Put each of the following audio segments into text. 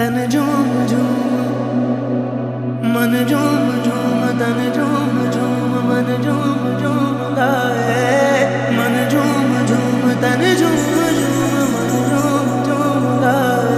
तन झूम झूम मन झूम झूम तन झूम झूम मन झूम झूम गाए। मन झूम झूम तन झूम झूम मन झूम झूम गाए।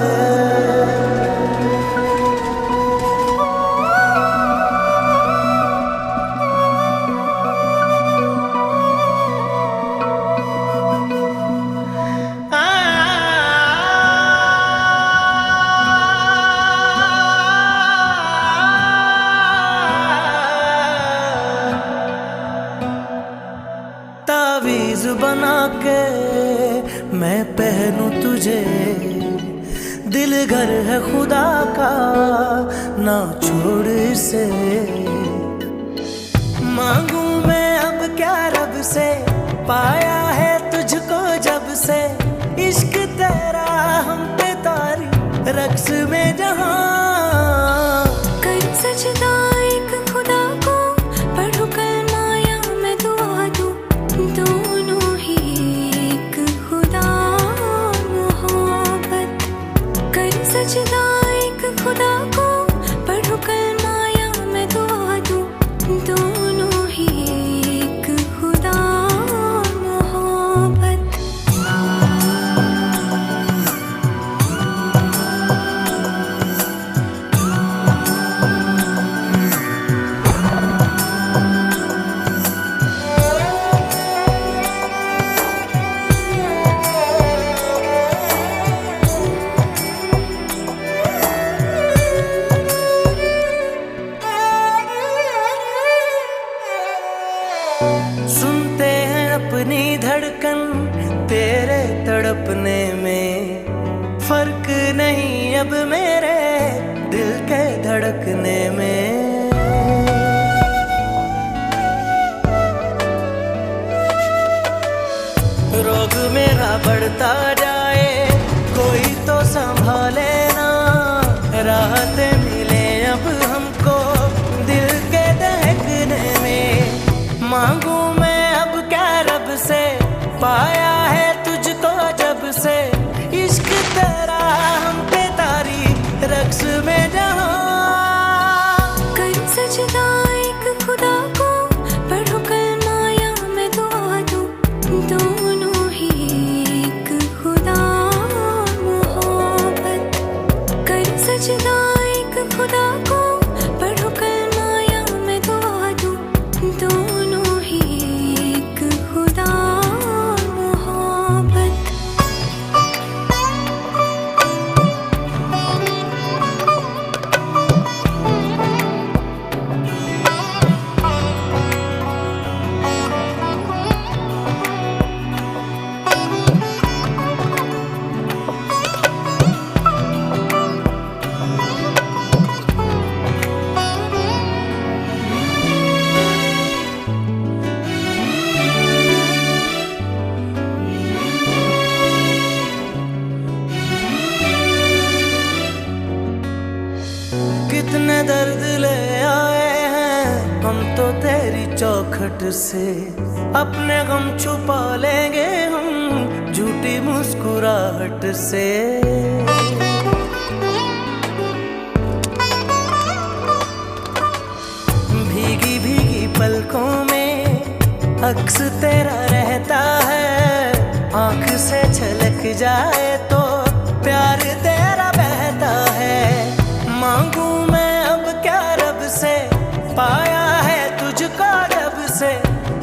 तावीज़ बना के मैं पहनूं तुझे, दिल घर है खुदा का ना छोड़ इसे। मांगू मैं अब क्या रब से, पाया है तुझको जब से। इश्क तेरा हम पे तारी रक्स में जहां। कर सजदा एक खुदा को, पढ़ू कलमा या मैं दुआ दूं। दोनों ही एक खुदा मोहब्बत। कर सजदा एक खुदा को, पढ़ू कलमा या मैं दुआ दूं। दोनों ही एक खुदा मोहब्बत। सुनते हैं अपनी धड़कन तेरे तड़पने में। फर्क नहीं अब मेरे दिल के धड़कने में। रोग मेरा बढ़ता जाए, कोई तो संभाले ना। राहतें मिले अब हमको दिल के दहकने में। मांगू मैं अब क्या रब से, पाया है तुझको जब से। इश्क तेरा हम पे तारी रक्स में जहां। कर सजदा एक खुदा को, पढ़ू कलमा या मैं दुआ दूं। दोनों ही एक खुदा मोहब्बत। कर सजदा एक खुदा को, पढ़ू कलमा या मैं दुआ दूं। दोनों ही एक खुदा मोहब्बत। कितने दर्द ले आए हैं हम तो तेरी चौखट से। अपने गम छुपा लेंगे हम झूठी मुस्कुराहट से। भीगी भीगी पलकों में अक्स तेरा रहता है। आंख से छलक जाए तो प्यार तेरा बहता है। मांगू मैं अब क्या रब से, पाया है तुझको जब से।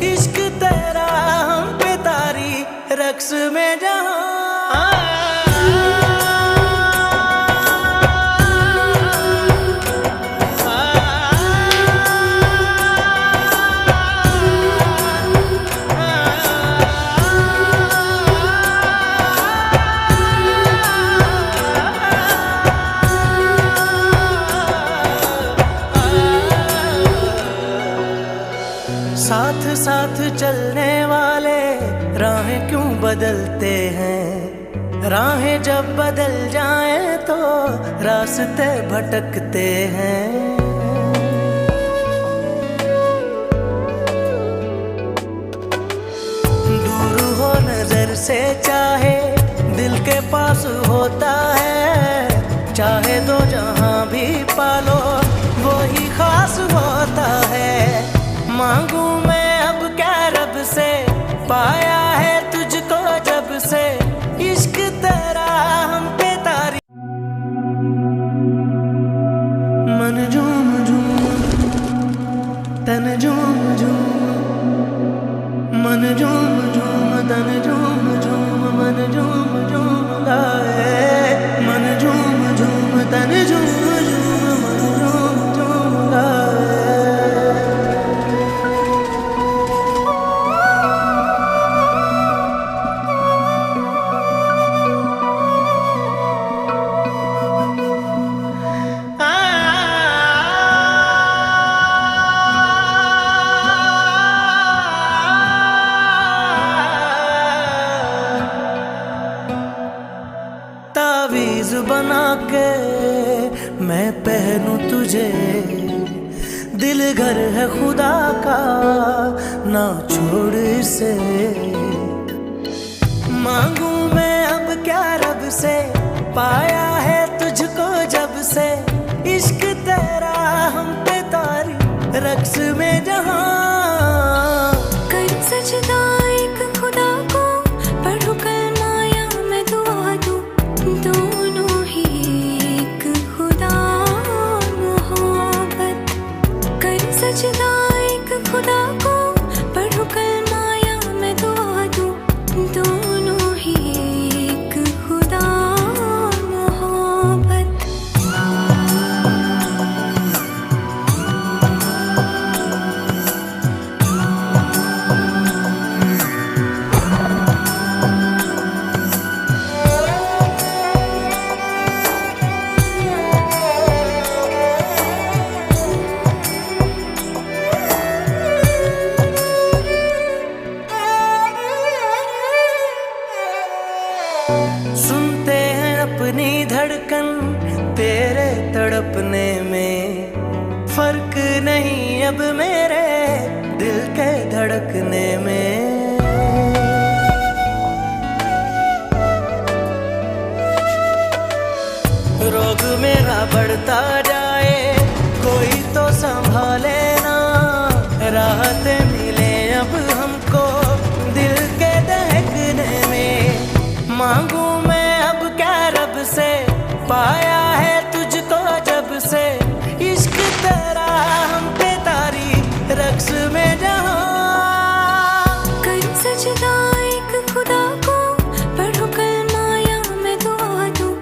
इश्क तेरा हम पे तारी रक्स में जहां। साथ साथ चलने वाले राहें क्यों बदलते हैं। राहें जब बदल जाएं तो रास्ते भटकते हैं। दूर हो नजर से चाहे दिल के पास होता है। चाहे तो पाया है तुझको जब से, इश्क तेरा हम पे तारी। मन झूम झूम तन झूम झूम, मन झूम झूम तन झूम झूम, मन झूम झूम गाए, मन झूम झूम तन झूम झूम, मन झूम झूम गाए। तावीज़ बना के मैं पहनूं तुझे, दिल घर है खुदा का ना छोड़ इसे। मांगू मैं अब क्या रब से, पाया है तुझको जब से, इश्क तेरा हम पे तारी, रक्स में जहां कर सजदा एक खुदा को, पढ़ो कलमा या मैं दुआ दूं, दोनों ही एक खुदा मोहब्बत। कर सजदा एक खुदा को, पढ़ो कलमा या मैं दुआ दूं, दोनों ही एक खुदा मोहब्बत। सुनते हैं अपनी धड़कन तेरे तड़पने में, फर्क नहीं अब मेरे दिल के धड़कने में। रोग मेरा बढ़ता जाए, कोई तो संभाले ना, राहतें मिले अब हमको दिल के दहकने में। मांगू मैं अब क्या रब से, पाया है तुझको जब से, इश्क तेरा हम पे तारी, रक्स में जहां कर सजदा एक खुदा को, पढ़ो कलमा या मैं दुआ दूं,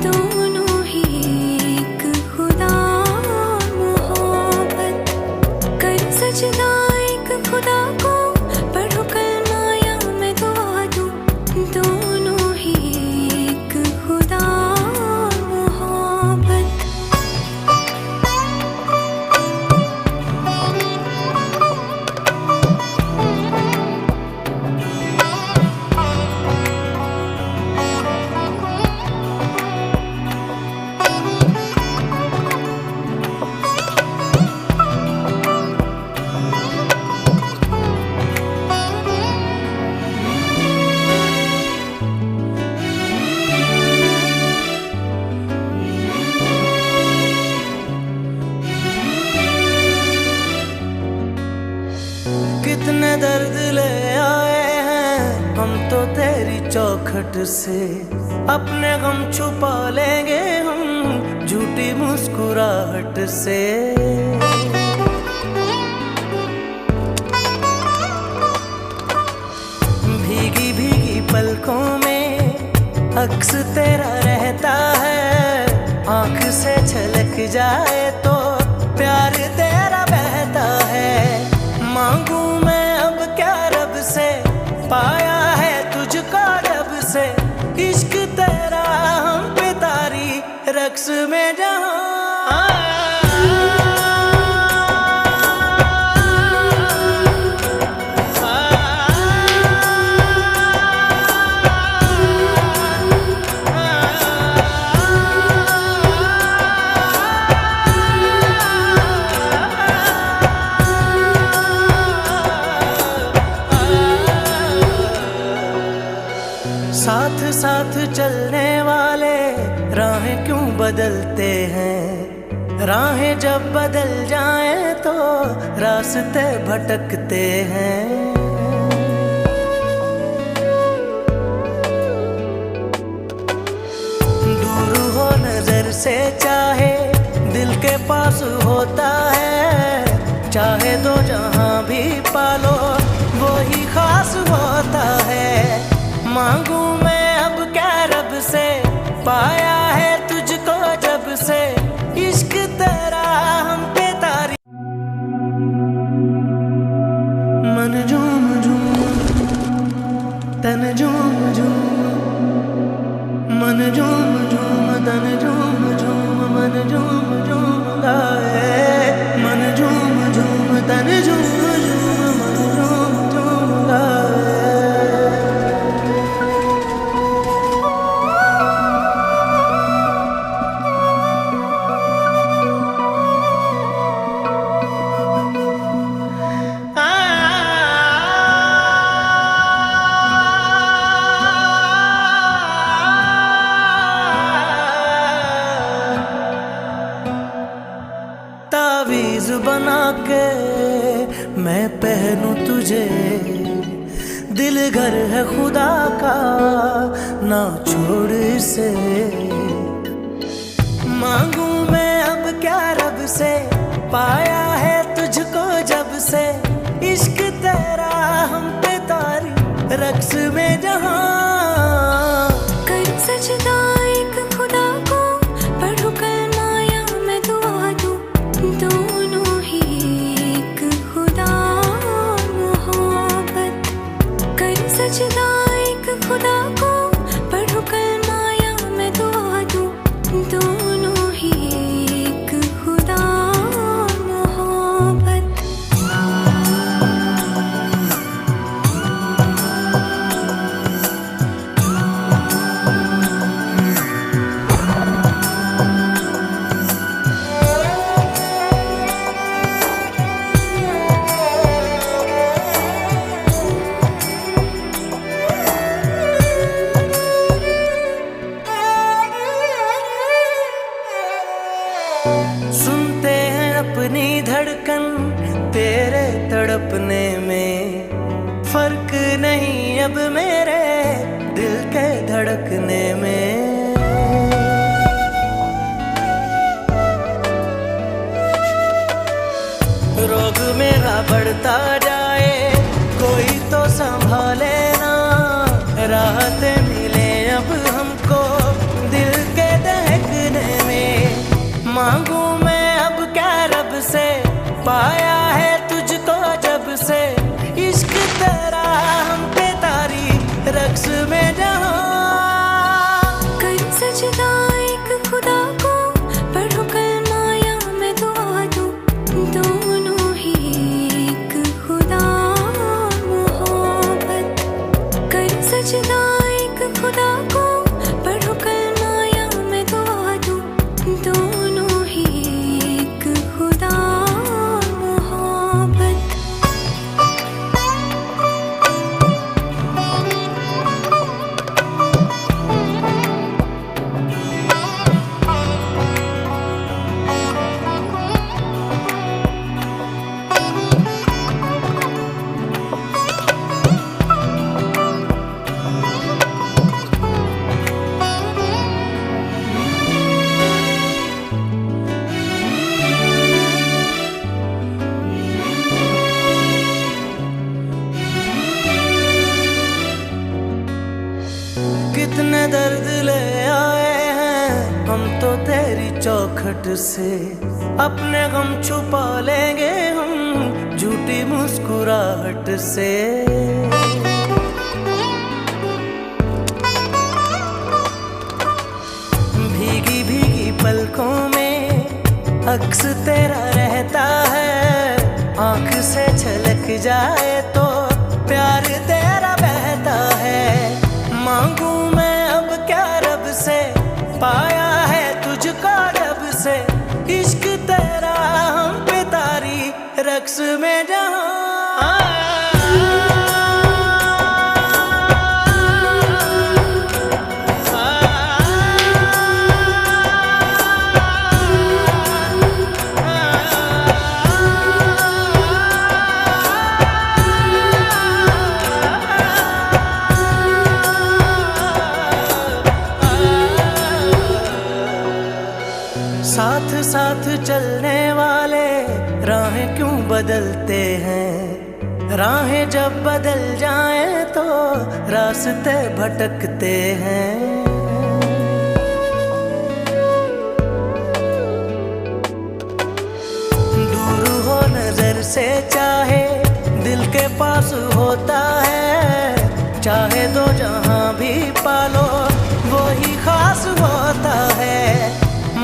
दोनों ही एक खुदा मोहब्बत। कर सजदा एक खुदा को, पढ़ो कलमा या मैं दुआ दूं, दोनों ही एक खुदा मोहब्बत। कितने दर्द ले आए हैं हम तो तेरी चौखट से, अपने गम छुपा लेंगे हम झूठी मुस्कुराहट से। भीगी भीगी पलकों में अक्स तेरा रहता है, आंख से छलक जाए तो प्यार तेरा बहता है। मांगू मैं अब क्या रब से, पाया है तुझको जब से, इश्क तेरा हम पे तारी, रक्स में जहां साथ साथ चलने वाले राहें क्यों बदलते हैं, राहें जब बदल जाएं तो रास्ते भटकते हैं। से चाहे दिल के पास होता है, चाहे तो जहां भी पालो वो ही खास होता है। मांगू मैं अब क्या रब से, पाया है तुझको जब से, इश्क तेरा हम पे तारी। मन झूम झूम तन झूम झूम, मन झूम झूम तन झूम झूम, मन झूम झूम गाए। मन झूम झूम तन झूम झूम, मन झूम झूम गाए। तावीज़ बना के मैं पहनूं तुझे, दिल घर है खुदा का ना छोड़ इसे। मांगू मैं अब क्या रब से, पाया है तुझको जब से, इश्क तेरा हम पे तारी रक्स में जहां। कर सजदा एक खुदा को, पढ़ो कलमा या मैं दुआ दूं, दोनों ही एक खुदा मोहब्बत। कर सजदा एक खुदा को, पढ़ो कलमा या मैं दुआ दूं, दोनों ही एक खुदा मोहब्बत। सुनते हैं अपनी धड़कन तेरे तड़पने में, फर्क नहीं अब मेरे दिल के धड़कने में। रोग मेरा बढ़ता जाए कोई तो संभाले ना, राहतें मिले अब हमको दिल के दहकने में। मांगू मैं अब क्या रब से, पाया है तुझको जब से, इश्क तेरा हम पे तारी रक्स में जहां। कर सजदा एक खुदा को, पढ़ो कलमा या मैं दुआ दूं, दोनों ही एक खुदा मोहब्बत। कर सजदा एक खुदा को, पढ़ो कलमा या मैं दुआ दूं, दोनों ही एक खुदा मोहब्बत। कितने दर्द ले आए हैं हम तो तेरी चौखट से, अपने गम छुपा लेंगे हम झूठी मुस्कुराहट से। भीगी भीगी पलकों में अक्स तेरा रहता है, आंख से छलक जाए तो प्यार तेरा बहता है। मांगू मैं अब क्या रब से, पाया है तुझको जब से, इश्क तेरा हम पे तारी रक्स में जहां। बदलते हैं, राहें जब बदल जाएं तो रास्ते भटकते हैं। दूर हो नजर से चाहे दिल के पास होता है, चाहे दो जहां भी पालो वो ही खास होता है।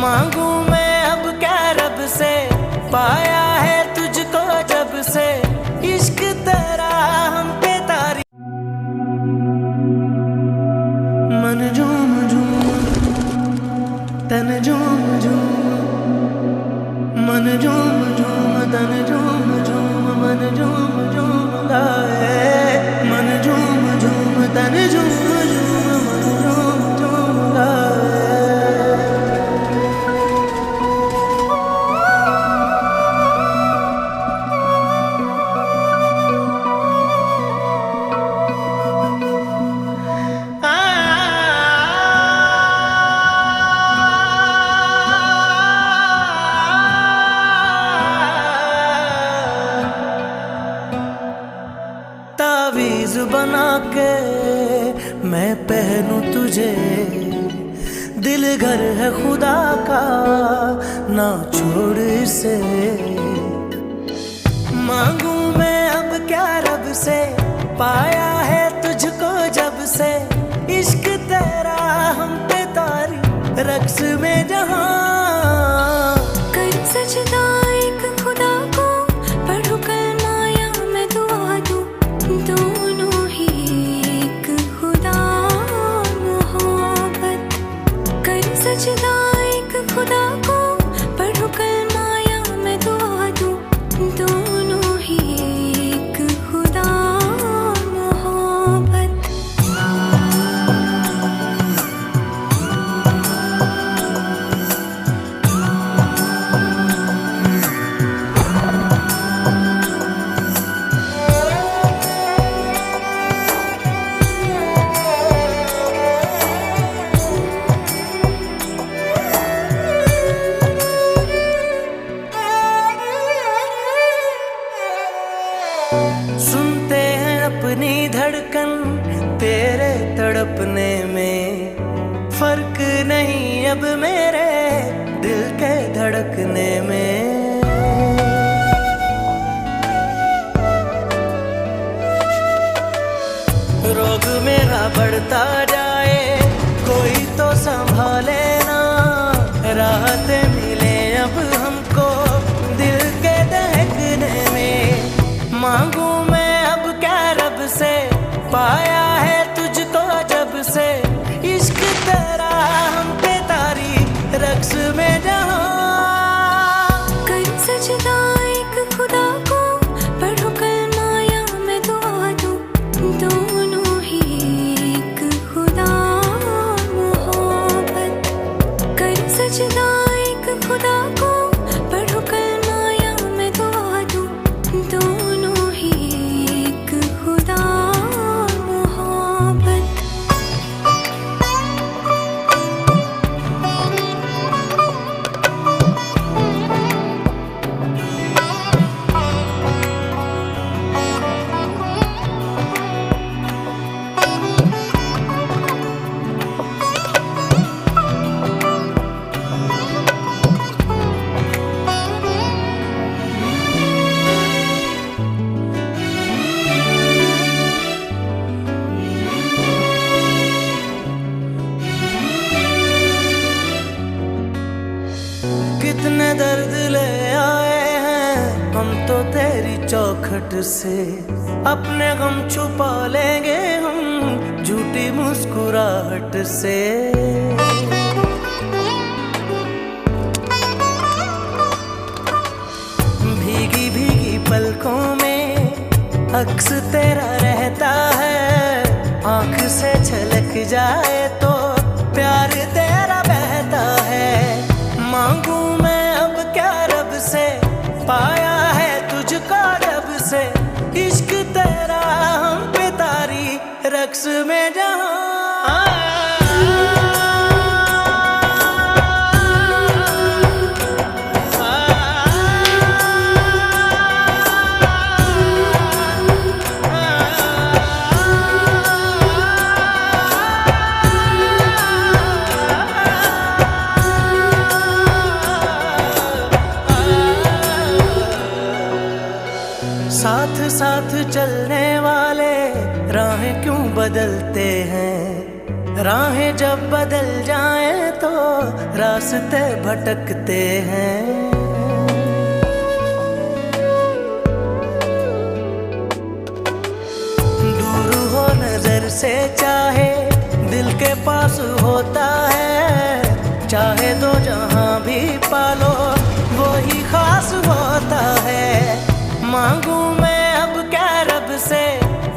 मांगू मैं अब क्या रब से, पाया है तुझको जब से, इश्क तेरा हम पे तारी। मन झूम झूम तन झूम झूम, मन झूम झूम तन झूम झूम, मन झूम झूम गाए, मन झूम झूम तन झूम झूम, मन झूम झूम गाए। तावीज़ बना के मैं पहनूं तुझे, दिल घर है खुदा का ना छोड़ इसे। मांगू मैं अब क्या रब से, पाया है तुझको जब से, इश्क तेरा हम पे तारी रक्स में जहां। कर सजदा एक खुदा को, पढ़ो कलमा या मैं दुआ दूं, दोनों ही एक खुदा मोहब्बत। कर सजदा एक खुदा को, पढ़ो कलमा या मैं दुआ दूं, दोनों ही एक खुदा मोहब्बत। सुनते हैं अपनी धड़कन तेरे तड़पने में, फर्क नहीं अब मेरे दिल के धड़कने में। रोग मेरा बढ़ता जाए कोई तो संभाले ना, राहतें मिले अब हमको दिल के दहकने में। मांगू मैं अब क्या रब से, पाया है तुझको जब से, इश्क तेरा हम पे तारी रक्स में जहां। कर सजदा एक खुदा को, पढ़ो कलमा या मैं दुआ दूं, दोनों ही एक खुदा मोहब्बत। कर सजदा एक खुदा को, पढ़ो कलमा या मैं दुआ दूं, दोनों ही एक खुदा मोहब्बत। कितने दर्द ले आए हैं हम तो तेरी चौखट से, अपने गम छुपा लेंगे हम झूठी मुस्कुराहट से। भीगी भीगी पलकों में अक्स तेरा रहता है, आंख से छलक जाए तो प्यार तेरा बहता है। मांगू मैं अब क्या रब से, पाया है तुझको जब से, इश्क तेरा हम पे तारी रक्स में जहां। बदलते हैं। राहें जब बदल जाएं तो रास्ते भटकते हैं। दूर हो नजर से चाहे दिल के पास होता है। चाहे तो जहां भी पालो वो ही खास होता है। मांगू मैं अब क्या रब से,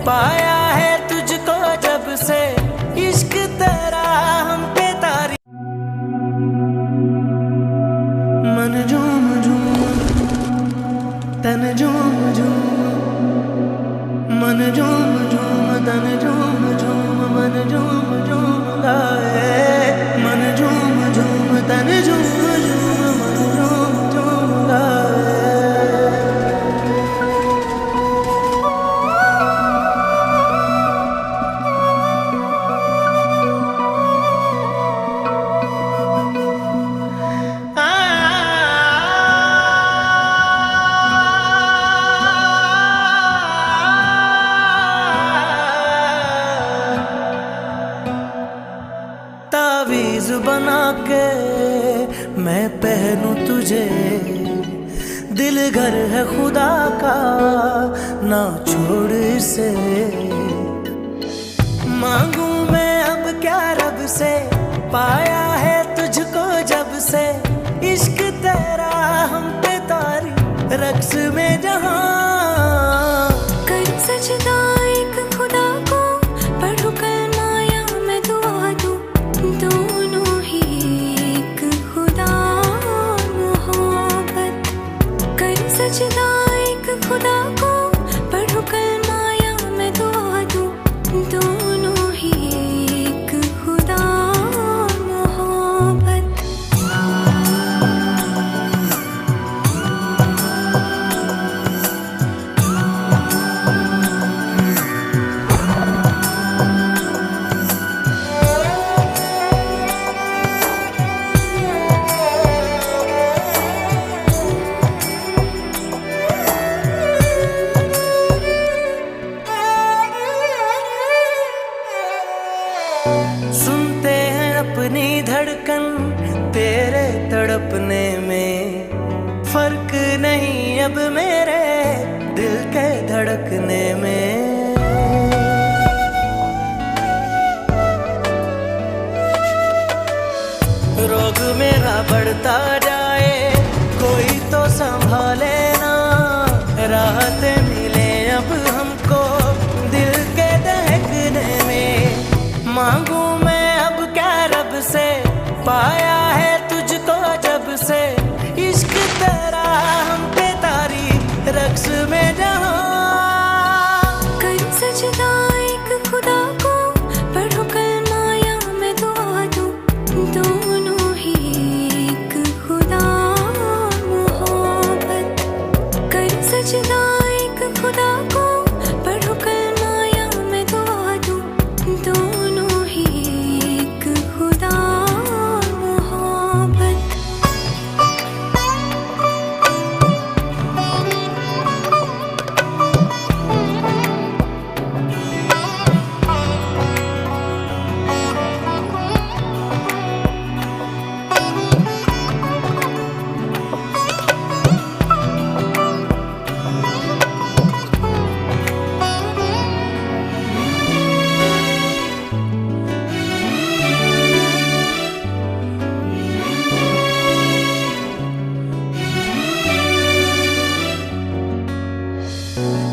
पाया है तुझको जब से, इश्क तेरा हम पे तारी। मन झूम झूम तन झूम झूम, मन झूम झूम तन झूम झूम, मन झूम झूम गाए। मन झूम झूम तन झूम झूम, मन झूम झूम गाए। तावीज़ बना के मैं पहनूं तुझे, दिल घर है खुदा का ना छोड़ इसे। मांगू मैं अब क्या रब से, पाया है तुझको जब से, इश्क तेरा हम पे तारी। रक्स में जहां कर सजदा एक खुदा को, पढ़ो कलमा या मैं दुआ दूं, दोनों ही एक खुदा मोहब्बत। कर सजदा एक खुदा को, पढ़ो कलमा या मैं दुआ दूं, दोनों ही एक खुदा मोहब्बत। सुनते हैं अपनी धड़कन तेरे तड़पने में, फर्क नहीं अब मेरे दिल के धड़कने में। रोग मेरा बढ़ता जाए कोई तो संभाले ना, राहतें मिले अब हमको दिल के दहकने में। मांगू मैं अब क्या रब से, पाया है तुझको जब से, इश्क तेरा हम पे तारी। रक्स में जहां कर सजदा एक खुदा को, पढ़ो कलमा या मैं दुआ दूं, दोनों ही एक खुदा मोहब्बत। कर सजदा एक खुदा को, पढ़ो कलमा या मैं दुआ दूं, दोनों ही एक खुदा मोहब्बत।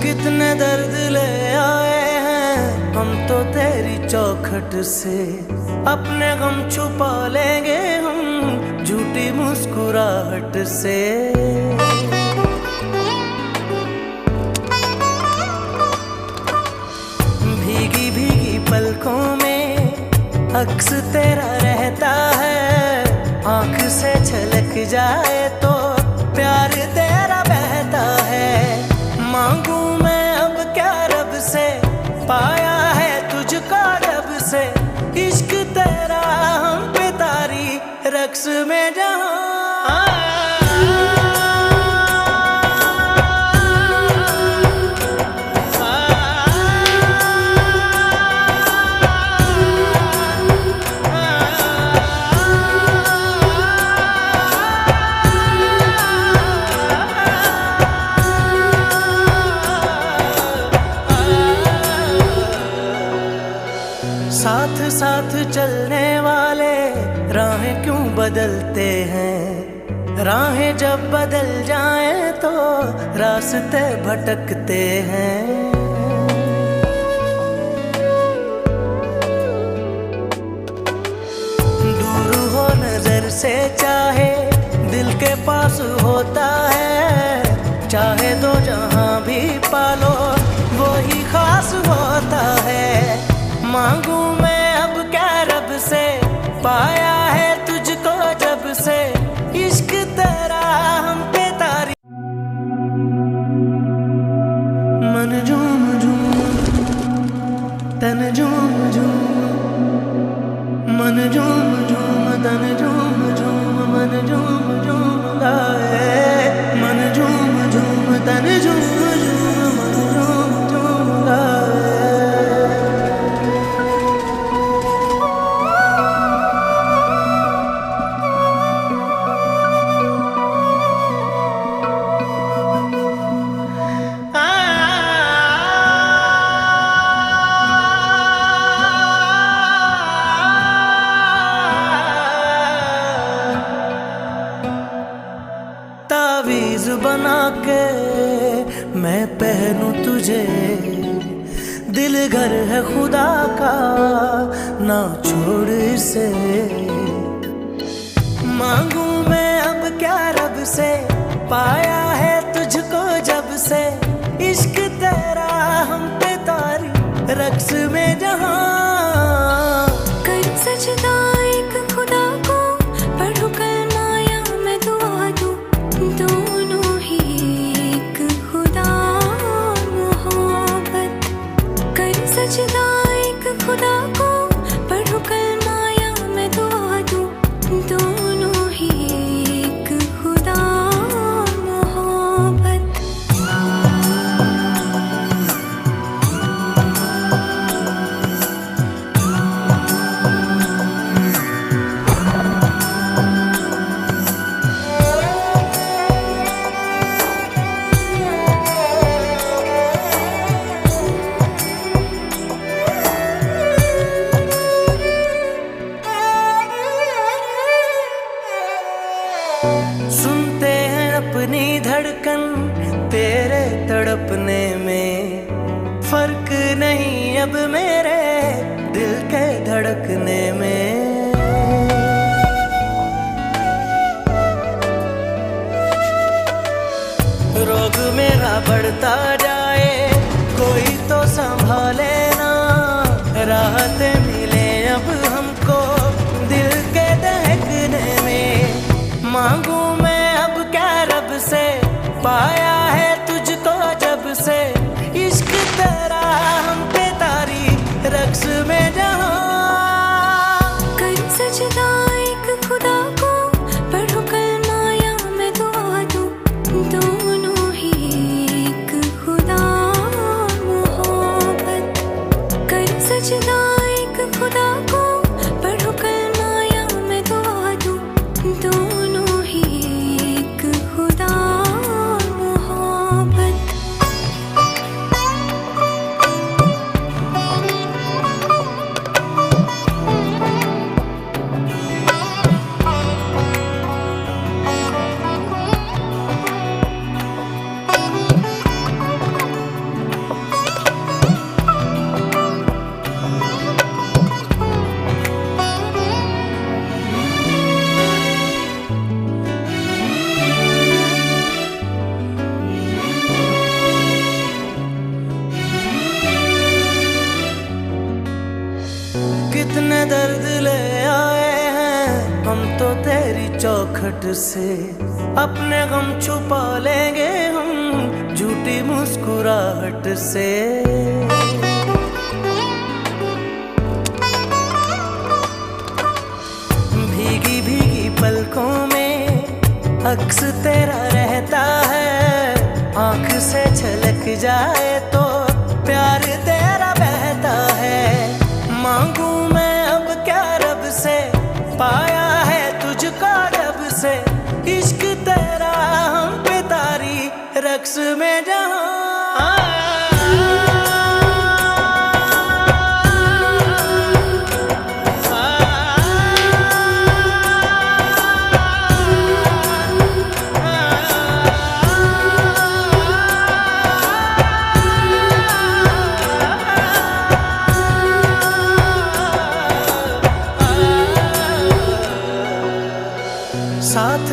कितने दर्द ले आए हैं हम तो तेरी चौखट से, अपने गम छुपा लेंगे हम झूठी मुस्कुराहट से। भीगी भीगी पलकों में अक्स तेरा रहता है, आंख से छलक जाए तो प्यार तेरा बहता है। मांगू मैं अब क्या रब से, पाया है तुझको जब से, इश्क तेरा हम पे तारी। रक्स में जहां साथ साथ चलने वाले राहें क्यों बदलते हैं? राहें जब बदल जाएं तो रास्ते भटकते हैं। दूर हो नजर से चाहे दिल के पास होता है। चाहे तो जहां भी पालो वो ही खास होता है। मांगू मैं अब क्या रब से, पाया है तुझको जब से, इश्क तेरा हम पे तारी। मन झूम झूम तन झूम झूम, मन झूम झूम तन झूम झूम, मन झूम झूम गाए। मन झूम झूम तन झूम झूम, मन झूम झूम गाए। तावीज़ बना के मैं पहनूं तुझे, दिल घर है खुदा का ना छोड़ इसे। मांगू मैं अब क्या रब से, पाया है तुझको जब से, इश्क तेरा हम पे तारी रक्स में जहां। कर सजदा एक खुदा को, पढ़ो कलमा या मैं दुआ दूं, दोनों ही एक खुदा मोहब्बत। कर सजदा एक खुदा को, पढ़ो कलमा या मैं दुआ दूं, दोनों ही एक खुदा मोहब्बत। सुनते हैं अपनी धड़कन तेरे तड़पने में, फर्क नहीं अब मेरे दिल के धड़कने में। रोग मेरा बढ़ता जाए कोई तो संभाले ना, राहतें मिले अब हमको दिल के दहकने में। मांगू मैं अब क्या रब से, पाया है तुझको जब से, इश्क तेरा हम पे तारी रक्स में जहां। कर सजदा एक खुदा को, पढ़ो कलमा या मैं दुआ दूं, दोनों ही एक खुदा मोहब्बत। कर सजदा एक खुदा को, पढ़ो कलमा या मैं दुआ दूं, दोनों ही एक खुदा मोहब्बत। कितने दर्द ले आए हैं हम तो तेरी चौखट से, अपने गम छुपा लेंगे हम झूठी मुस्कुराहट से। भीगी भीगी पलकों में अक्स तेरा रहता है, आंख से छलक जाए तो प्यार तेरा बहता है। मांगू मैं अब क्या रब से, पाया है तुझको जब से, इश्क तेरा हम पे तारी रक्स में जहां।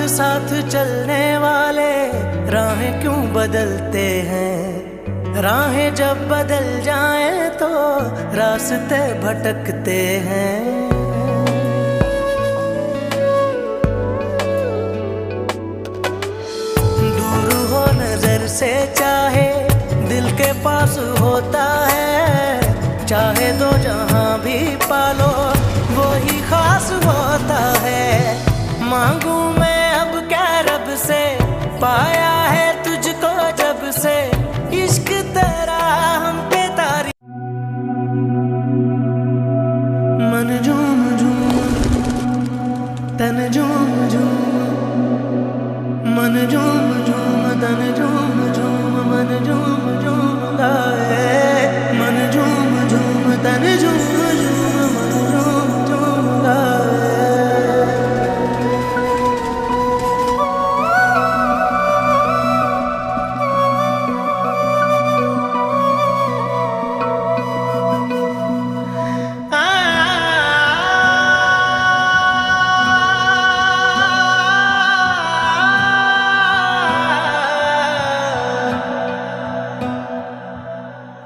साथ चलने वाले राहें क्यों बदलते हैं? राहें जब बदल जाएं तो रास्ते भटकते हैं। दूर हो नजर से चाहे दिल के पास होता है। चाहे दो जहां भी पालो वो ही खास होता है। मांगू मैं अब क्या रब से, पाया है तुझको जब से इश्क तेरा हम पे तारी। मन झूम झूम तन झूम झूम, मन झूम झूम तन झूम झूम, मन झूम झूम गाए। मन झूम झूम तन झूम झूम, मन झूम झूम गाए।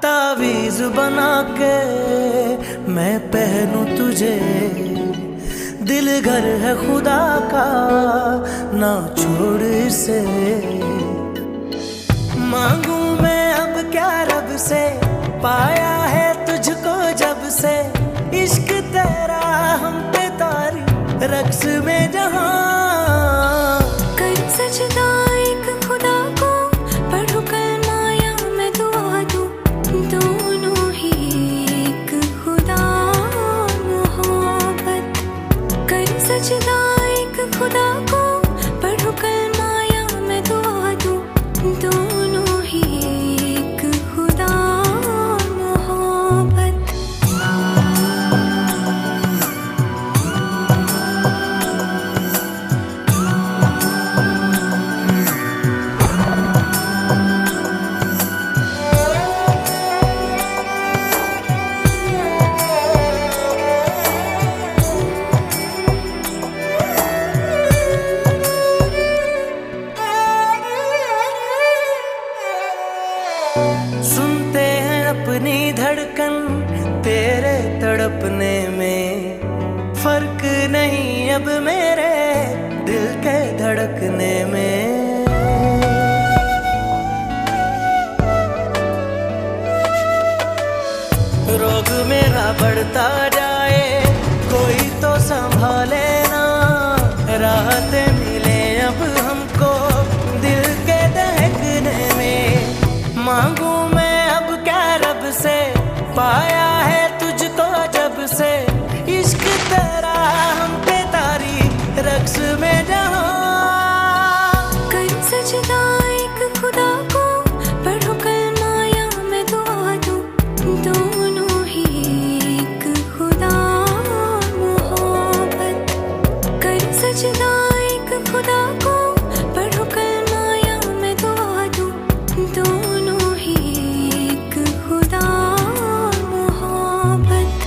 तावीज़ बना के मैं पहनूं तुझे, दिल घर है खुदा का ना छोड़ इसे। मांगू मैं अब क्या रब से, पाया है तुझको जब से इश्क तेरा हम पे तारी। रक्स में जहां कर सजदा एक खुदा को, पढ़ूं कलमा या मैं दुआ दूं, दोनों ही एक खुदा मोहब्बत। कर सजदा एक खुदा को, पढ़ूं कलमा या मैं दुआ दूं, दोनों ही एक खुदा मोहब्बत। सुनते हैं अपनी धड़कन तेरे तड़पने में। फर्क नहीं अब मेरे दिल के धड़कने में। रोग मेरा बढ़ता जाए कोई तो संभाले ना। राहतें मिले अब हमको दिल के दहकने में। मांगू मैं अब क्या रब से, पाया है तुझको जब से इश्क तेरा हम पे तारी। रक्स में जहां कर सजदा एक खुदा को, पढ़ूं कलमा या मैं दुआ दूं, दोनों ही एक खुदा मोहब्बत। कर सजदा एक खुदा को, पढ़ूं कलमा या मैं दुआ दूं, दोनों ही एक खुदा मोहब्बत।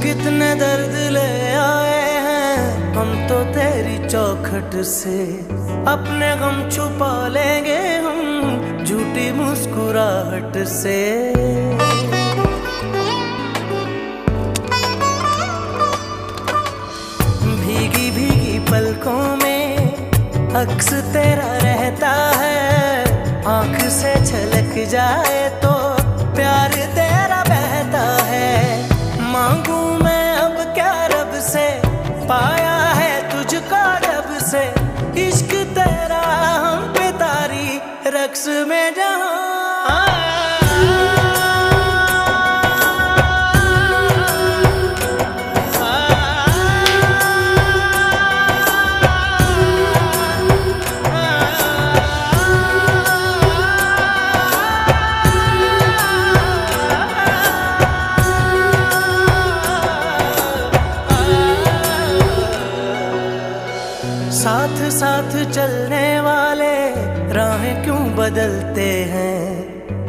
कितने दर्द ले आए हैं हम तो तेरी चौखट से। अपने गम छुपा लेंगे हम झूठी मुस्कुराहट से। भीगी भीगी पलकों में अक्स तेरा रहता है। आंख से छलक जाए तो प्यार तेरा बहता है। मांगू मैं अब क्या रब से, पाया है तुझको जब से इश्क तेरा हम पे तारी। रक्स में जहां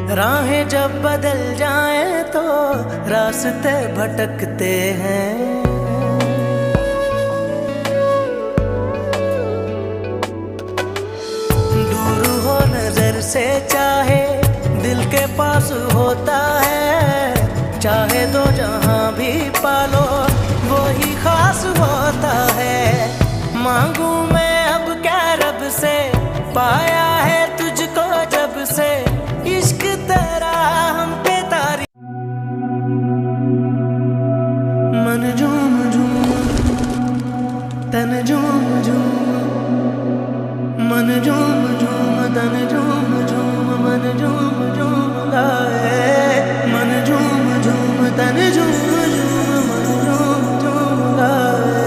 राहें जब बदल जाएं तो रास्ते भटकते हैं। दूर हो नजर से चाहे दिल के पास होता है, चाहे तो जहां भी पालो वो ही खास होता है। मांगू मैं अब क्या रब से, पाया है तुझको जब से, इश्क तेरा हम पे तारी। मन झूम झूम तन झूम झूम, मन झूम झूम तन झूम झूम, मन झूम झूम गाए। मन झूम झूम तन झूम झूम, मन झूम झूम गाए।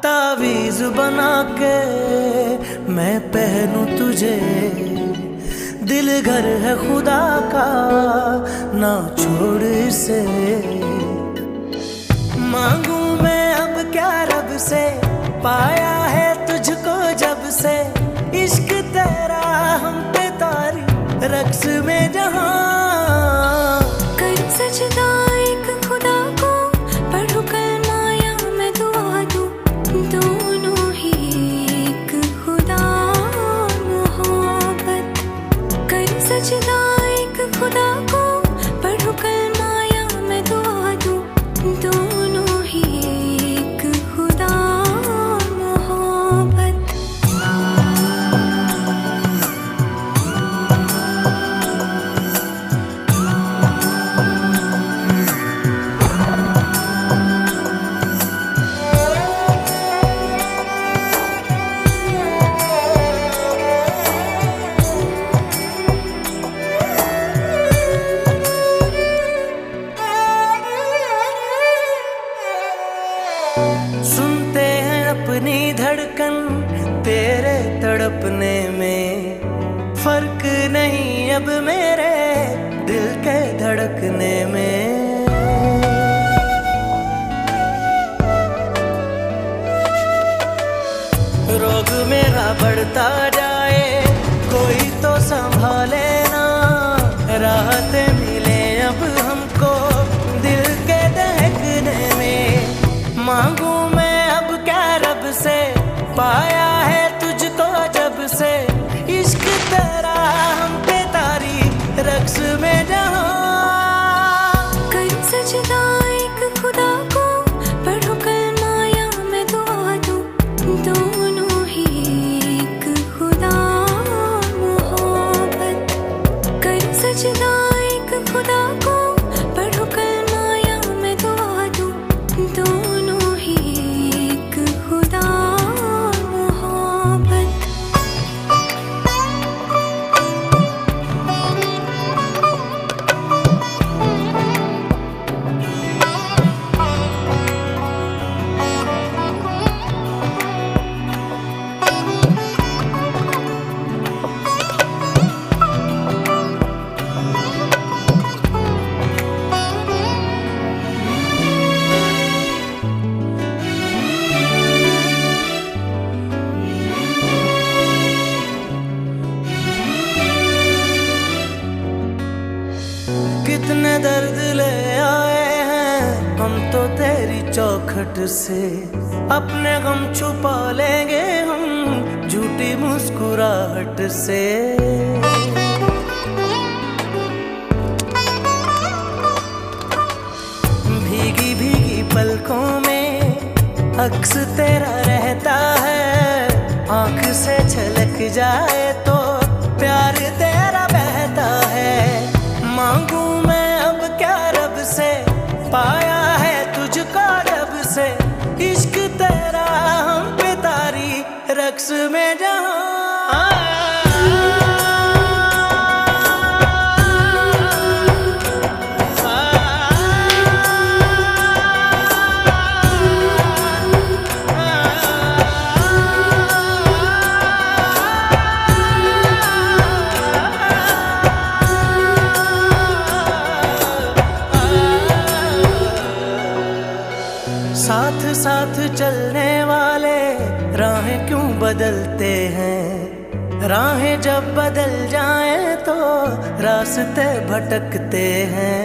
तावीज़ बना के मैं पहनूं तुझे, दिल घर है खुदा का ना छोड़ इसे। मांगू मैं अब क्या रब से, पाया है तुझको जब से, इश्क तेरा हम पे तारी रक्स में जहां। कर सजदा एक खुदा को, पढ़ूं कलमा या मैं दुआ दूं, दोनों ही एक खुदा मोहब्बत। कर सजदा एक खुदा को, पढ़ूं कलमा या मैं दुआ दूं, दोनों ही एक खुदा मोहब्बत। सुनते हैं अपनी धड़कन तेरे तड़पने में, फर्क नहीं अब मेरे दिल के धड़कने में। रोग मेरा बढ़ता जाए कोई तो संभाले ना, राहतें मिले अब हमको दिल के दहकने में। मांगू मैं अब क्या रब से, पाया है तुझको जब से, इश्क तेरा हम पे तारी रक्स में जहां। कर सजदा एक खुदा को, पढ़ूं कलमा या मैं दुआ दूं, दोनों ही एक खुदा मोहब्बत। कर सजदा एक खुदा को, पढ़ूं कलमा या मैं दुआ दूं, दोनों ही एक खुदा मोहब्बत। कितने दर्द ले आए हैं हम तो तेरी चौखट से, अपने गम छुपा लेंगे हम झूठी मुस्कुराहट से। भीगी भीगी पलकों में अक्स तेरा रहता है, आंख से छलक जाए तो प्यार तेरा बहता है। मांगू मैं अब क्या रब से, पाया है तुझको जब से, इश्क तेरा हम पे तारी रक्स में जहां। चलने वाले राहें क्यों बदलते हैं? राहें जब बदल जाएं तो रास्ते भटकते हैं।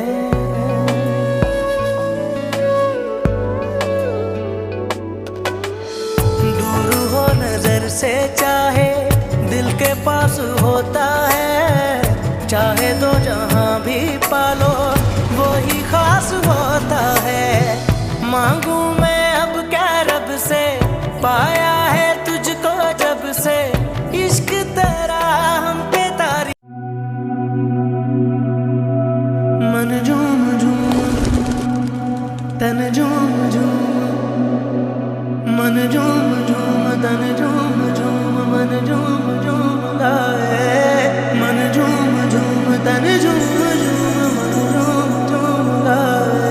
दूर हो नजर से चाहे दिल के पास होता है, चाहे तो जहां भी पालो वो ही खास होता है। मांगू मैं अब क्या रब से, पाया है तुझको जब से, इश्क तेरा हम पे तारी। मन झूम झूम तन झूम झूम, मन झूम झूम तन झूम झूम, मन झूम झूम गाए। मन झूम झूम तन झूम झूम, मन झूम झूम गाए।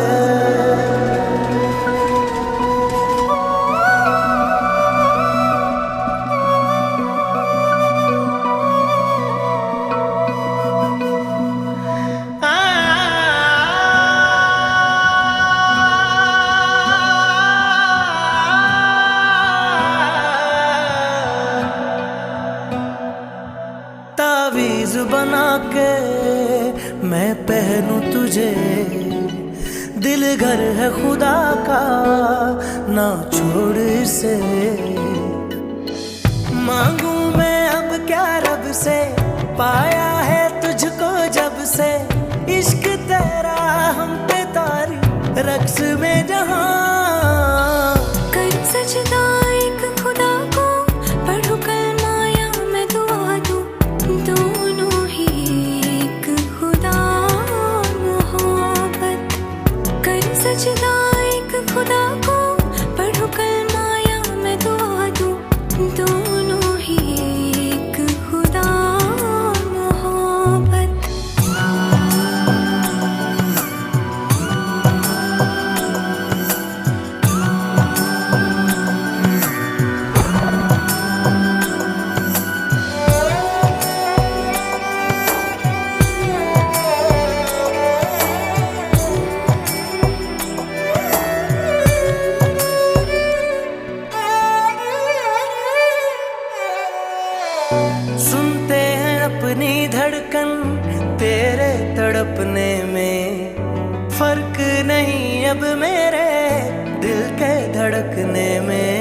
तावीज़ बना के मैं पहनूं तुझे, दिल घर है खुदा का ना छोड़ इसे। मांगू मैं अब क्या रब से, पाया है तुझको जब से, इश्क तेरा हम पे तारी रक्स में जहां। कर सजदा एक खुदा को, पढ़ूं कलमा या मैं दुआ दूं, दोनों ही एक खुदा मोहब्बत। कर सजदा एक खुदा को, पढ़ूं कलमा या मैं दुआ दूं, दोनों ही एक खुदा मोहब्बत। सुनते हैं अपनी धड़कन तेरे तड़पने में, फर्क नहीं अब मेरे दिल के धड़कने में।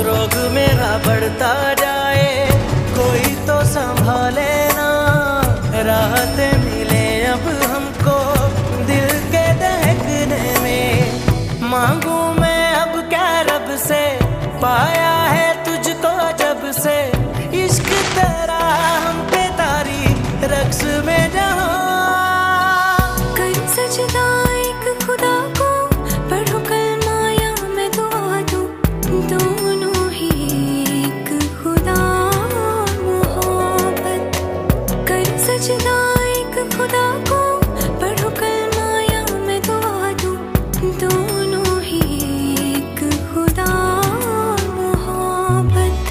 रोग मेरा बढ़ता जाए कोई तो संभाले ना, राहतें मिले अब हमको दिल के दहकने में। मांगू मैं अब क्या रब से, पाया है तुझको जब से, इश्क तेरा हम पे तारी रक्स में जहां। कर सजदा एक खुदा को, पढ़ूं कलमा या मैं दुआ दूं, दोनों ही एक खुदा मोहब्बत। कर सजदा एक खुदा को, पढ़ूं कलमा या मैं दुआ दूं, दोनों ही एक खुदा मोहब्बत।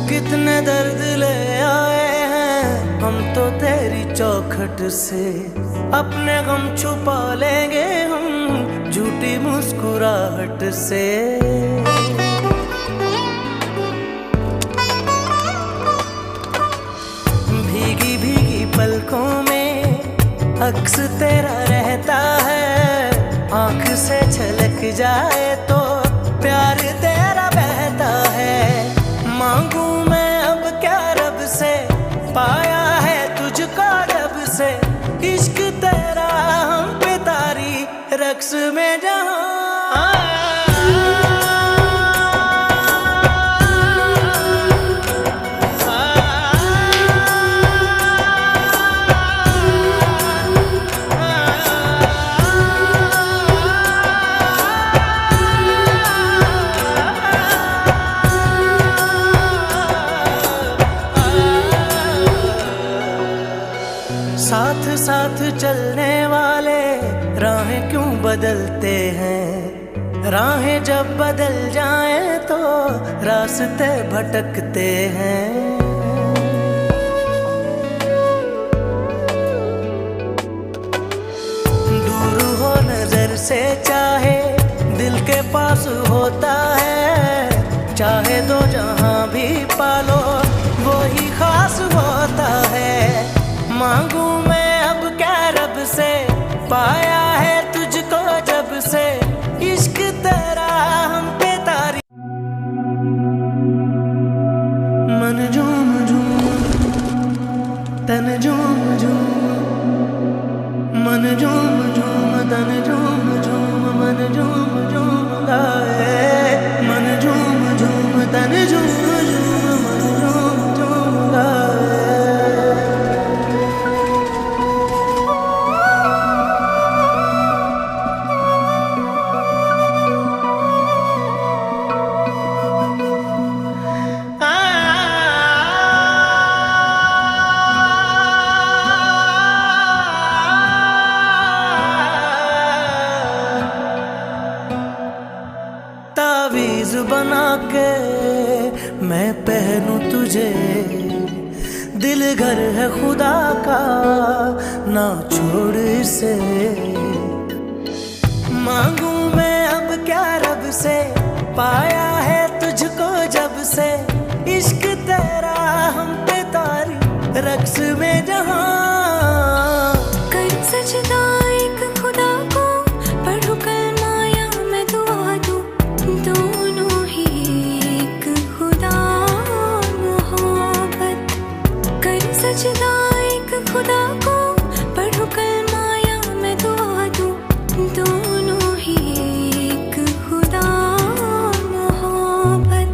कितने दर्द ले आए हैं हम तो तेरी चौखट से, अपने गम छुपा लेंगे हम झूठी मुस्कुराहट से। भीगी भीगी पलकों में अक्स तेरा रहता है, आंख से छलक जाए तो प्यार तेरा बहता है। मांगू मैं अब क्या रब से, पाया है तुझको जब से, इश्क तेरा हम पे तारी रक्स में जहां। साथ चलने वाले राहें क्यों बदलते हैं। राहें जब बदल जाएं तो रास्ते भटकते हैं। दूर हो नजर से चाहे दिल के पास होता है। चाहे दो जहां भी पालो वो ही खास होता है। मांगू मैं अब क्या रब से, पाया है तुझको जब से इश्क तेरा हम पे तारी। मन झूम झूम तन झूम झूम, मन झूम झूम तन झूम झूम, मन झूम झूम गाए। मन झूम झूम तन झूम झूम, मन झूम झूम गाए। तावीज़ बना के मैं पहनूं तुझे, दिल घर है खुदा का ना छोड़ इसे। मांगू मैं अब क्या रब से, पाया है तुझको जब से इश्क तेरा हम पे तारी। रक्स में जहां कर सजदा एक खुदा को, पढ़ूं कलमा या मैं दुआ दूं, दोनों ही एक खुदा मोहब्बत। कर सजदा एक खुदा को, पढ़ूं कलमा या मैं दुआ दूं, दोनों ही एक खुदा मोहब्बत।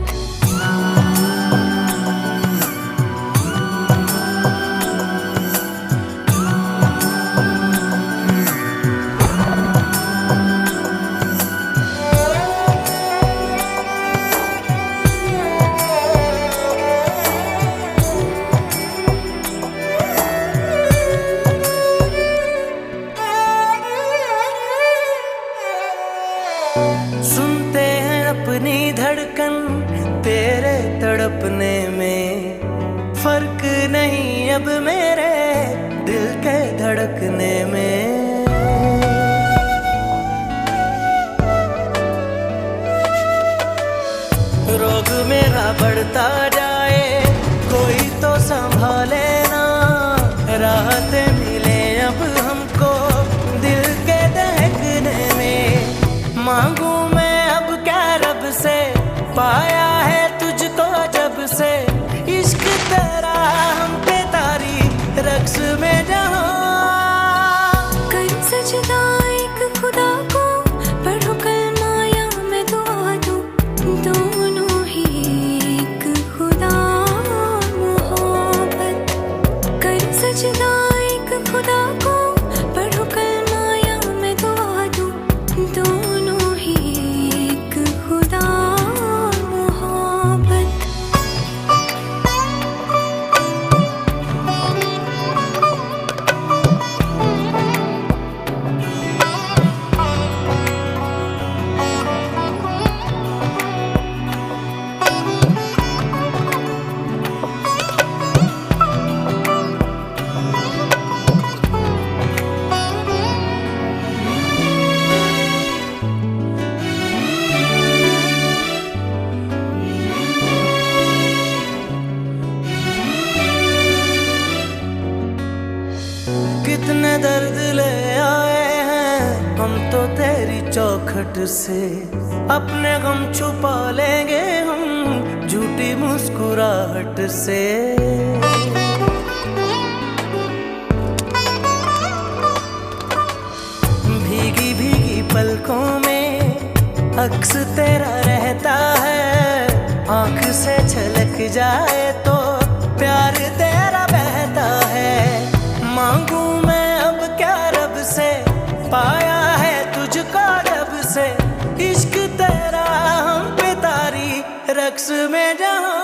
सुनते हैं अपनी धड़कन तेरे तड़पने में। फर्क नहीं अब मेरे दिल के धड़कने में। रोग मेरा बढ़ता जाए कोई तो संभाले ना। राहतें मिले अब हमको दिल के दहकने में। मांगू मैं अब क्या रब से, पाया है तुझको जब से इश्क तेरा हम पे तारी। रक्स में जहां कर सजदा एक खुदा को, पढ़ूं कलमा या मैं दुआ दूं, दोनों ही एक खुदा मोहब्बत। कर सजदा एक खुदा को, पढ़ूं कलमा या मैं दुआ दूं, दोनों ही एक खुदा मोहब्बत। कितने दर्द ले आए हैं हम तो तेरी चौखट से। अपने गम छुपा लेंगे हम झूठी मुस्कुराहट से। भीगी भीगी पलकों में अक्स तेरा रहता है। आंख से छलक जाए तो प्यार तेरा बहता है। मांगू मैं अब क्या रब से, पाया है तुझको जब से इश्क तेरा हम पे तारी। रक्स में जहां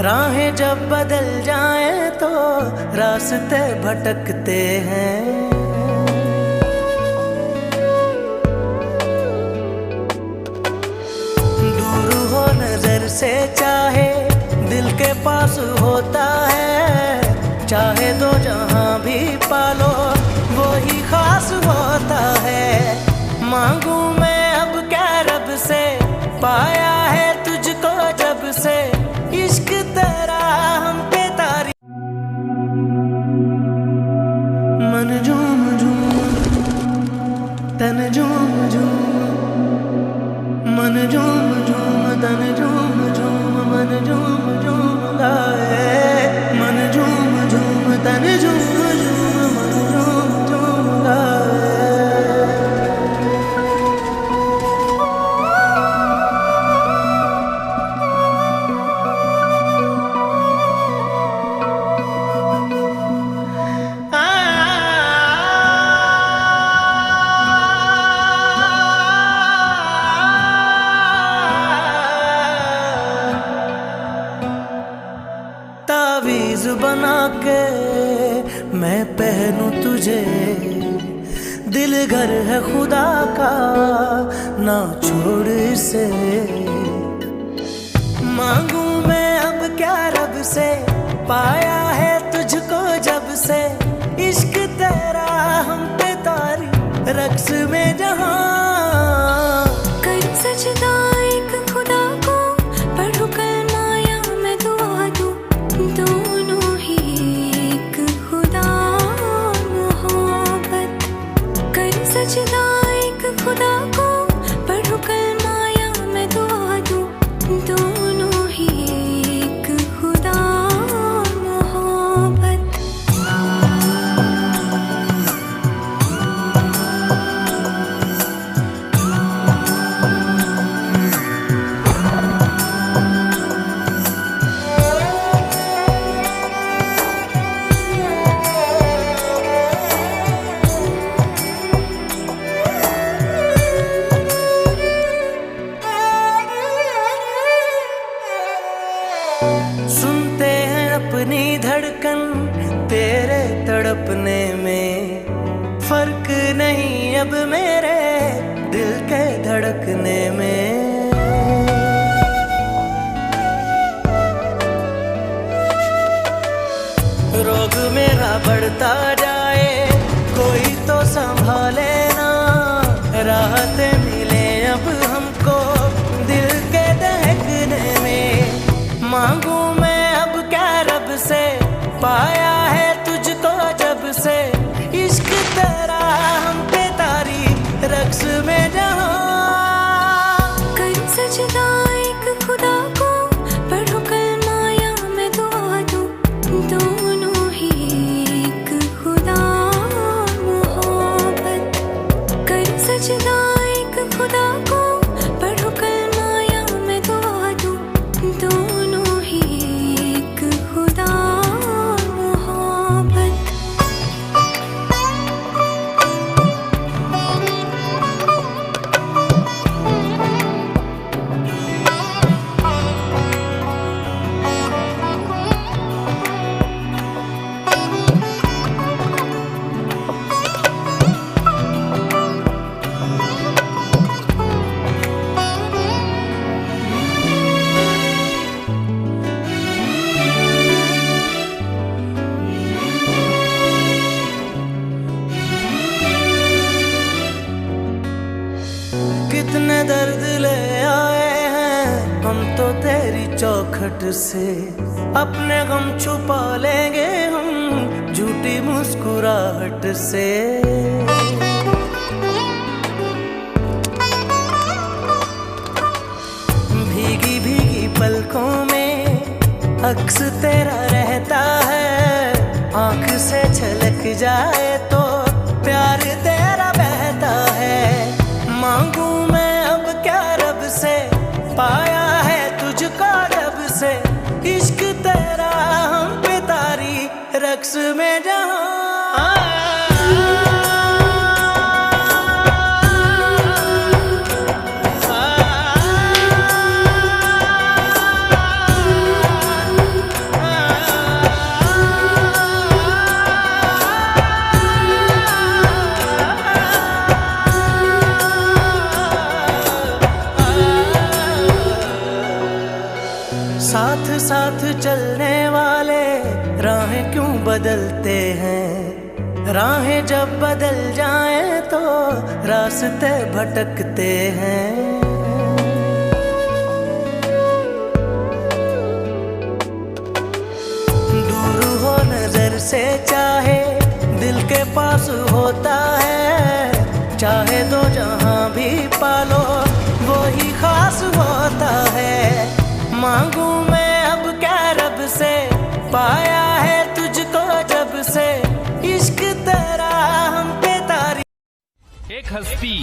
राहें जब बदल जाएं तो रास्ते भटकते हैं। दूर हो नजर से चाहे दिल के पास होता है, चाहे दो जहां भी पालो वो ही खास होता है। मांगू मैं अब क्या रब से, पाया है तुझको जब से, इश्क तेरा हम पे तारी। मन झूम झूम तन झूम झूम, मन झूम झूम तन झूम झूम, मन झूम झूम गाए। मन झूम झूम तन झूम झूम, मन झूम झूम गाए। तावीज़ बना के मैं पहनूं तुझे, दिल घर है खुदा का ना छोड़ इसे। मांगू मैं अब क्या रब से, पाया है तुझको जब से, इश्क तेरा हम पे तारी रक्स में जहां। कर सजदा एक खुदा को, पढ़ूं कलमा या मैं दुआ दूं, दोनों ही एक खुदा मोहब्बत। कर सजदा एक खुदा को, पढ़ूं कलमा या मैं दुआ दूं, दोनों ही एक खुदा मोहब्बत। सुनते हैं अपनी धड़कन तेरे तड़पने में, फर्क नहीं अब मेरे दिल के धड़कने में। रोग मेरा बढ़ता जाए कोई तो संभाले ना, राहतें मिले अब हमको दिल के दहकने में। मांगू मैं अब क्या रब से, पाया है तुझको जब से, इश्क तेरा हम पे तारी रक्स में जहां। कर सजदा एक खुदा को, पढ़ूं कलमा या मैं दुआ दूं, दोनों ही एक खुदा मोहब्बत। कर सजदा एक खुदा को, पढ़ूं कलमा या मैं दुआ दूं, दोनों ही एक खुदा मोहब्बत। कितने दर्द ले आए हैं हम तो तेरी चौखट से, अपने गम छुपा लेंगे हम झूठी मुस्कुराहट से। भीगी भीगी पलकों में अक्स तेरा रहता है, आंख से छलक जाए तो प्यार तेरा बहता है। मांगू मैं अब क्या रब से, पाया है तुझको जब से, इश्क तेरा हम पे तारी रक्स में जहां। राहें क्यों बदलते हैं। राहें जब बदल जाएं तो रास्ते भटकते हैं। दूर हो नजर से चाहे दिल के पास होता है। चाहे तो जहां भी पालो वो ही खास होता है। मांगू मैं अब क्या रब से, पाया है तुझको जब से, इश्क तेरा हम पे तारीफ। एक हस्ती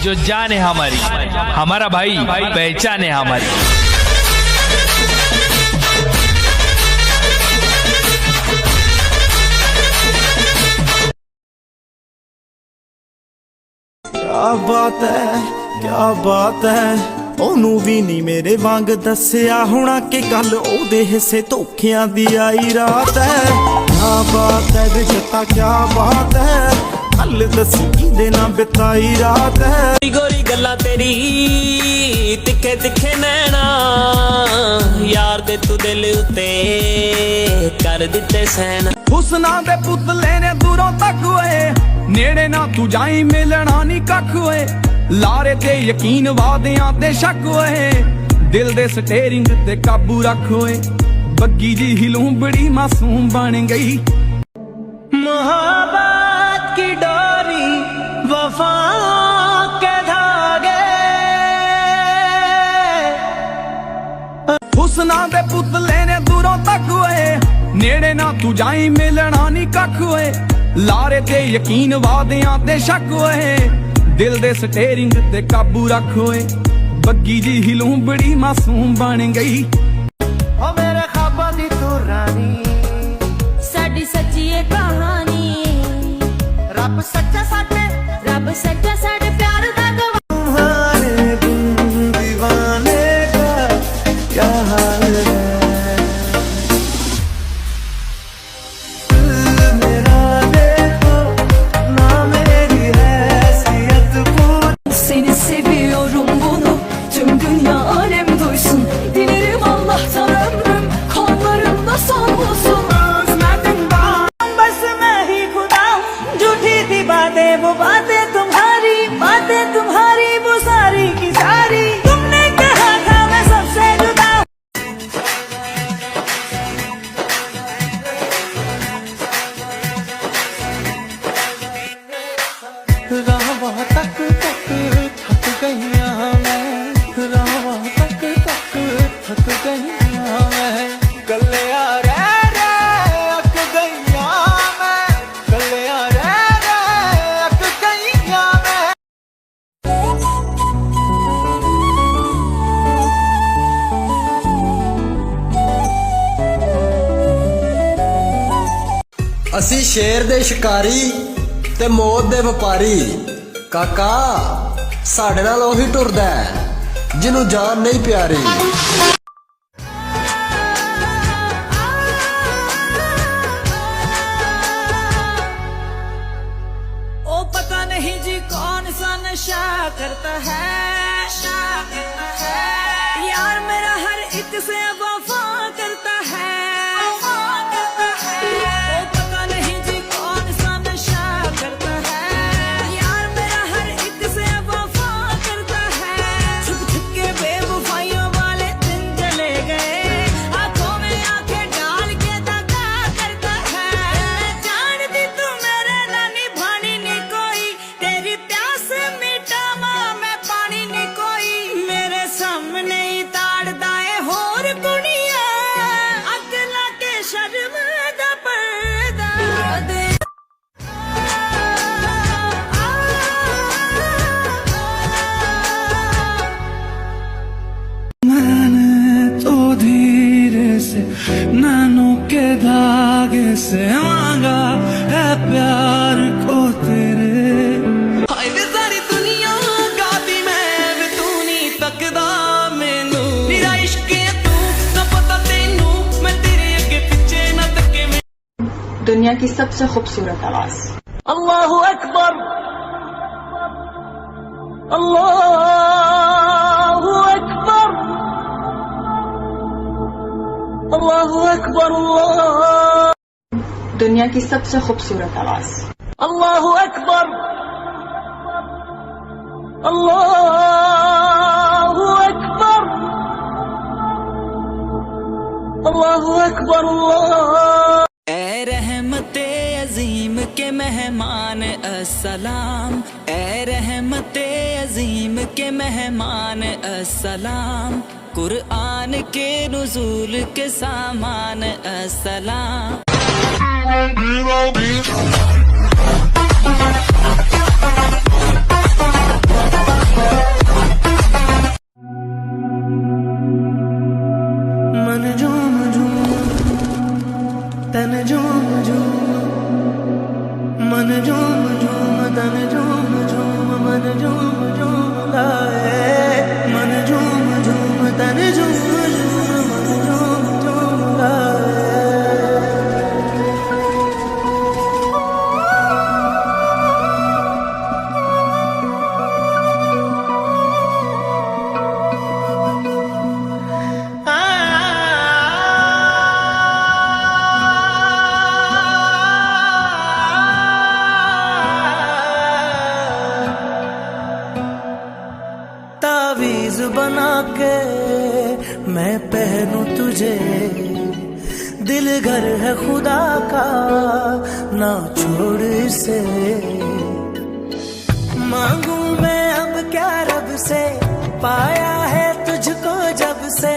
जो जान है हमारी, हमारा भाई पहचान है हमारी। क्या बात है, क्या बात है। ਉਹਨੂੰ ਵੀ ਨਹੀਂ ਮੇਰੇ ਵਾਂਗ ਦੱਸਿਆ ਹੋਣਾ ਕਿ ਗੱਲ ਉਹਦੇ ਹਿੱਸੇ ਧੋਖਿਆਂ ਦੀ ਆਈ ਰਾਤ ਹੈ। क्या बात है बेटा, क्या बात है। हल दसी किहदे नाल बिताई रात है। गोरी गल्ला तेरी तिखे तिखे नैना यार दे तू दिल उते कर दिते सहना। हुस्ना दे पुतले ने दूरों तक होए, नेड़े ना तू जाई मिलना नी कख होए। लारे ते यकीन वादियां ते शक होए, दिल दे स्टेरिंग ते काबू रख होए। बग्गी जी हिलूं बड़ी मासूम बन गई। मोहब्बत की डोरी वफा के धागे, हुस्ना दे पुतले ने दूरों तक होए, नेड़े ना तू जाई मिलना नी कख होए। लारे ते यकीन वादियां ते शक होए, दिल दे स्टेरिंग ते काबू रख होए। बग्गी जी हिलूं बड़ी मासूम बन गई। ओ मेरे ख्वाबां दी तू रानी, साडी सच्ची ये कहानी। रब सच्चा साडे, रब सच्चा साडे प्यार दा गवाह। तुम्हारे बिन दीवाने का क्या हाल है। मेरा देखो ना मेरी हैसियत पूरी। Seni seviyorum bunu tüm dünya alem duysun. Dilerim Allah'tan ömrüm kollarımda son bulsun. बस मैं ही खुदा हूँ, झूठी थी बातें वो बातें तुम्हारी वो सारी की सारी। तुमने कहा था मैं सबसे जुदा हूँ। राहों तक तक थक गईया मैं, राहों तक तक थक गईया मैं। कल्लिया रह रह अक गईया मैं, कल्लिया रह रह अक गईया मैं। ਅਸੀਂ ਸ਼ੇਰ ਦੇ ਸ਼ਿਕਾਰੀ ਤੇ ਮੌਤ ਦੇ ਵਪਾਰੀ। ਕਾਕਾ ਸਾਡੇ ਨਾਲ ਉਹੀ ਟੁਰਦਾ ਹੈ ਜਿਹਨੂੰ ਜਾਨ ਨਹੀਂ ਪਿਆਰੀ। ओ पता नहीं जी कौन सा नशा करता है, यार मेरा हर एक से वफा करता है। ओ पता नहीं जी कौन सा नशा करता है, यार मेरा हर एक से वफा करता है। छुप छुप के बेवफाइयों वाले दिन चले गए, आंखों में आंखें डाल के दगा करता है। जानती तू मेरे नानी भानी नी कोई, तेरी प्यास मिटावा मैं पानी नी कोई। मेरे सामने ही ताड़दा है होर कुड़िया, अगला के शर्म दा पर्दा दे। मैंने तो धीरे से नैनों के धागे से मांगा है प्यार को तेरे। हाय वे सारी दुनिया गाती मैं वे तू नहीं तकदा मैनू। मेरा इश्क है तू ना पता तेनू, मैं तेरे अगे पीछे ना तके। दुनिया की सबसे खूबसूरत आवाज। अल्लाहु अकबर, अल्लाहु अकबर, अल्लाहु अकबर, अल्लाह। दुनिया की सबसे खूबसूरत आवाज। अल्लाहु अकबर, अल्लाहु अकबर, अल्लाहु अकबर, अल्लाह। ए रहमते अजीम के मेहमान अस्सलाम, ए रहमते अजीम के मेहमान अस्सलाम, कुरआन के नुज़ूल के सामान अस्सलाम। मन झूम झूम, तन झूम झूम, मन झूम झूम, तन झूम झूम, मन झूम झूम लाए। मन झूम झूम, तन झूम झूम, मन झूम झूम लाए। तावीज बना के मैं पहनूं तुझे, दिल घर है खुदा का ना छोड़ इसे। मांगू मैं अब क्या रब से, पाया है तुझको जब से।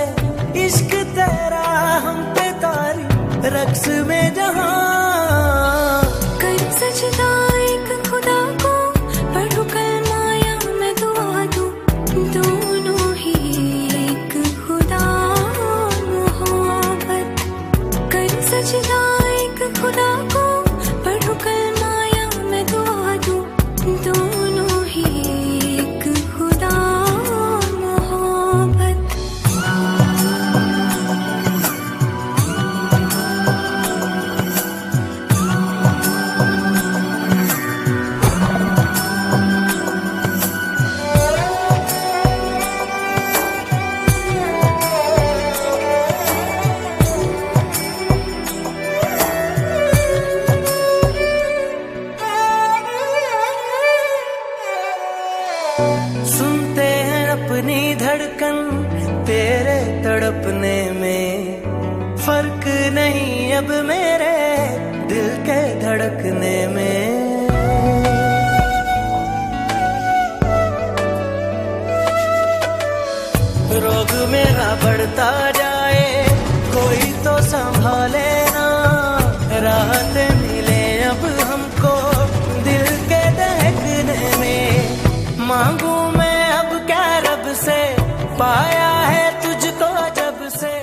इश्क तेरा हम पे तारी रक्स में जहां। कर सजदा एक खुदा को, पढ़ू कलमा या मैं दुआ दूं, दोनों ही एक खुदा मोहब्बत। कर सजदा एक खुदा को, पढ़ू कलमा या मैं दुआ दूं, दोनों ही एक खुदा मोहब्बत। सुनते हैं अपनी धड़कन तेरे तड़पने में। फर्क नहीं अब मेरे दिल के धड़कने में। रोग मेरा बढ़ता जाए, कोई तो संभाले ना। राहत मिले अब हमको दिल के दहकने में। मांगू मैं अब क्या रब से, पाया है तुझको जब से।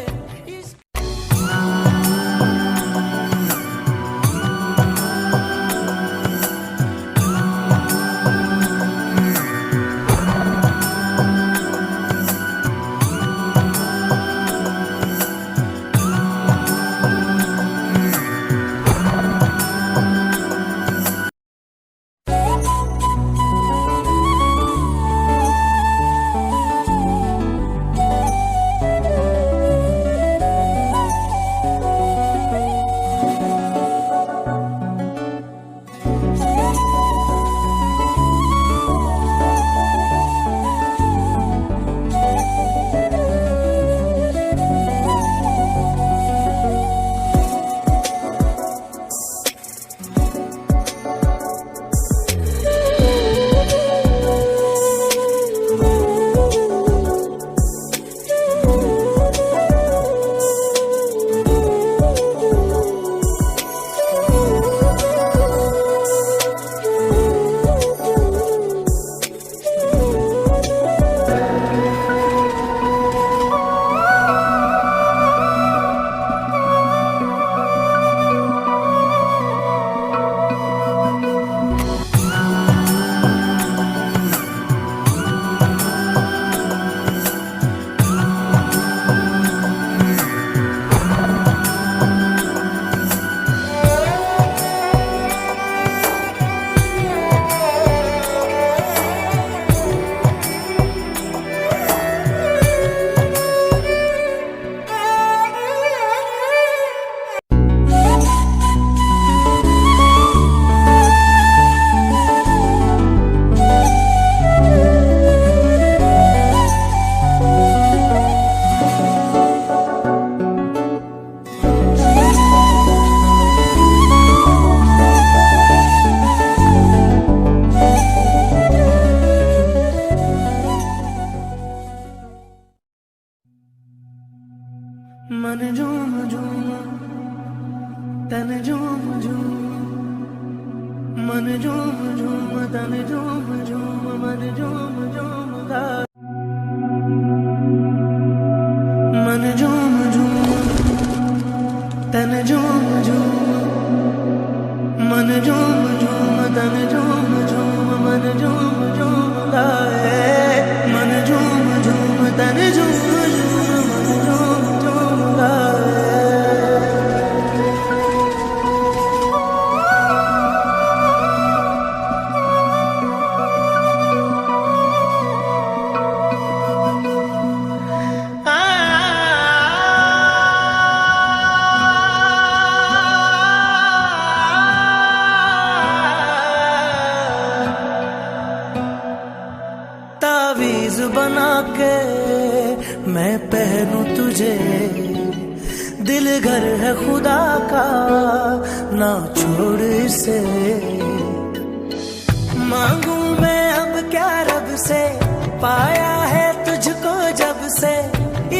तन झूम झूम मन झूम झूम तन झूम झूम मन झूम झूम गाए मन झूम झूम तन झूम झूम मन झूम झूम तन झूम झूम मन झूम झूम गाए मन झूम झूम तन झूम झूम मन झूम झूम गाए तावीज बना के मैं पहनूं तुझे दिल घर है खुदा का ना छोड़ इसे मांगू मैं अब क्या रब से पाया है तुझको जब से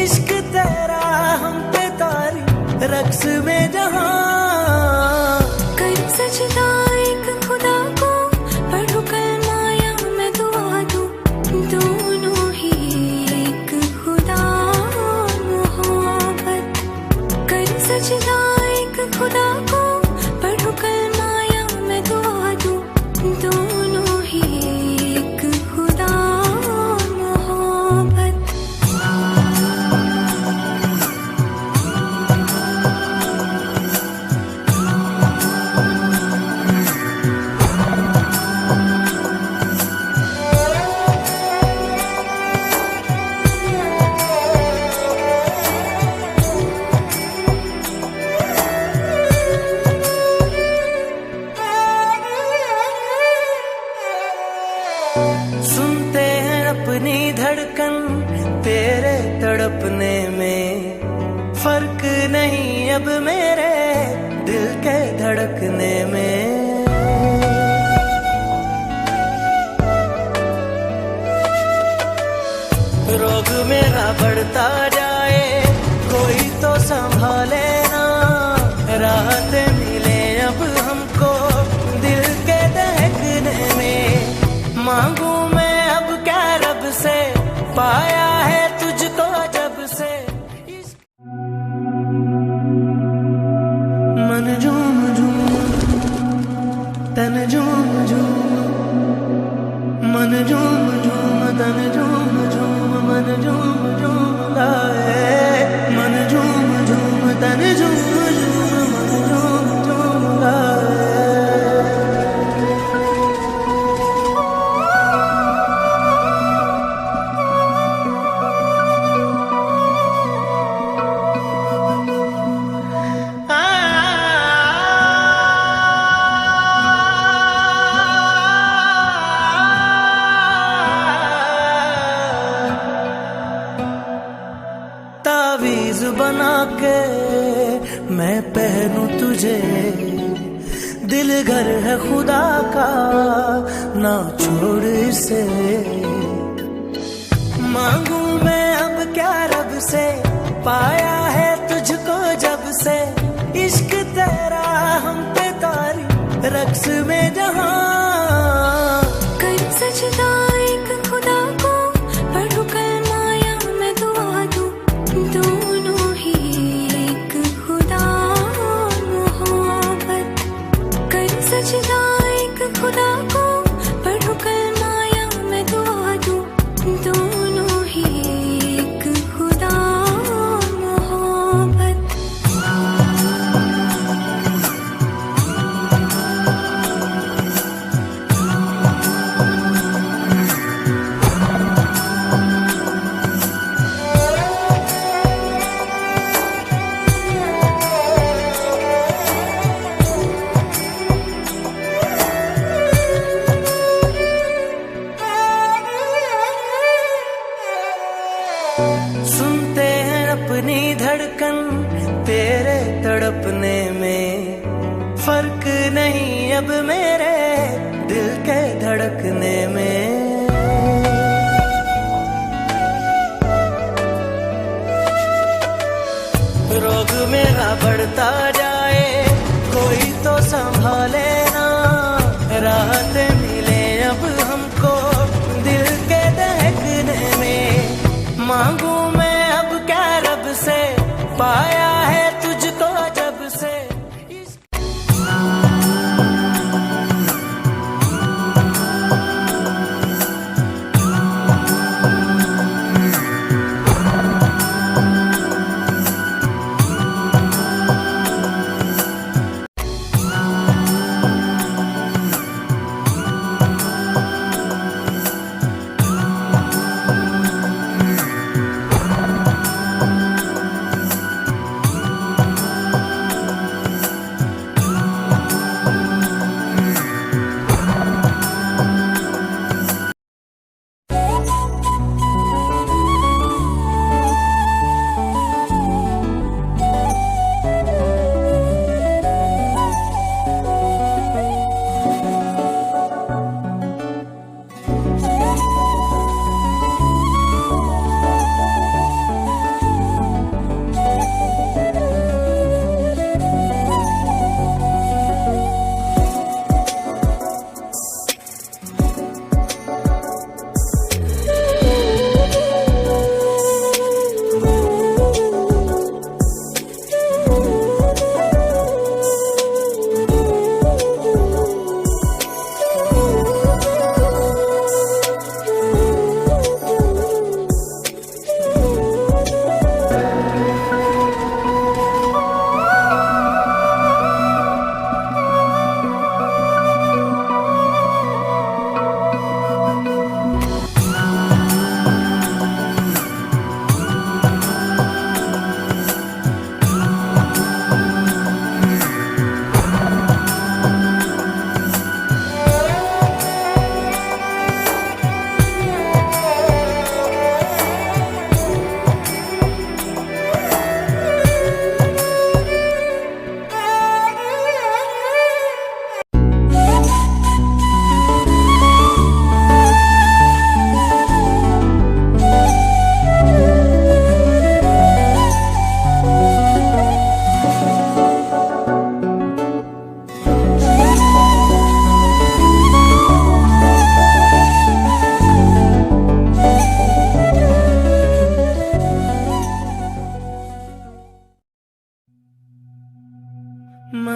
इश्क तेरा हम पे तारी रक्स में जहां कर सजदा एक खुदा को पढ़ू कलमा या मैं दुआ दूं दोनों ही एक खुदा मोहब्बत कर सजदा एक खुदा को पढ़ू कलमा या मैं दुआ दूं दोनों ही एक खुदा मोहब्बत सुनते हैं अपनी धड़कन तेरे तड़पने में फर्क नहीं अब मेरे दिल के धड़कने में रोग मेरा बढ़ता जाए कोई तो संभाले ना राहत मिले अब हमको दिल के दहकने में मांगू मैं अब क्या रब से पाया है तुझको जब से मन झूम झूम तन झूम झूम मन झूम झूम तन झूम झूम मन झूम झूम गाए मन झूम झूम तन झूम झूम मन झूम झूम गाए तावीज बना के मैं पहनूं तुझे दिल घर है खुदा का ना छोड़ इसे मांगू मैं अब क्या रब से पाया है तुझको जब से इश्क तेरा हम पे तारी रक्स में जहां कर सजदा एक खुदा को पढ़ू कलमा या मैं दुआ दूं दोनों ही एक खुदा मोहब्बत कर सजदा एक खुदा को पढ़ू कलमा या मैं दुआ दूं दोनों ही एक खुदा मोहब्बत सुनते हैं अपनी धड़कन तेरे तड़पने में फर्क नहीं अब मेरे दिल के धड़कने में रोग मेरा बढ़ता जाए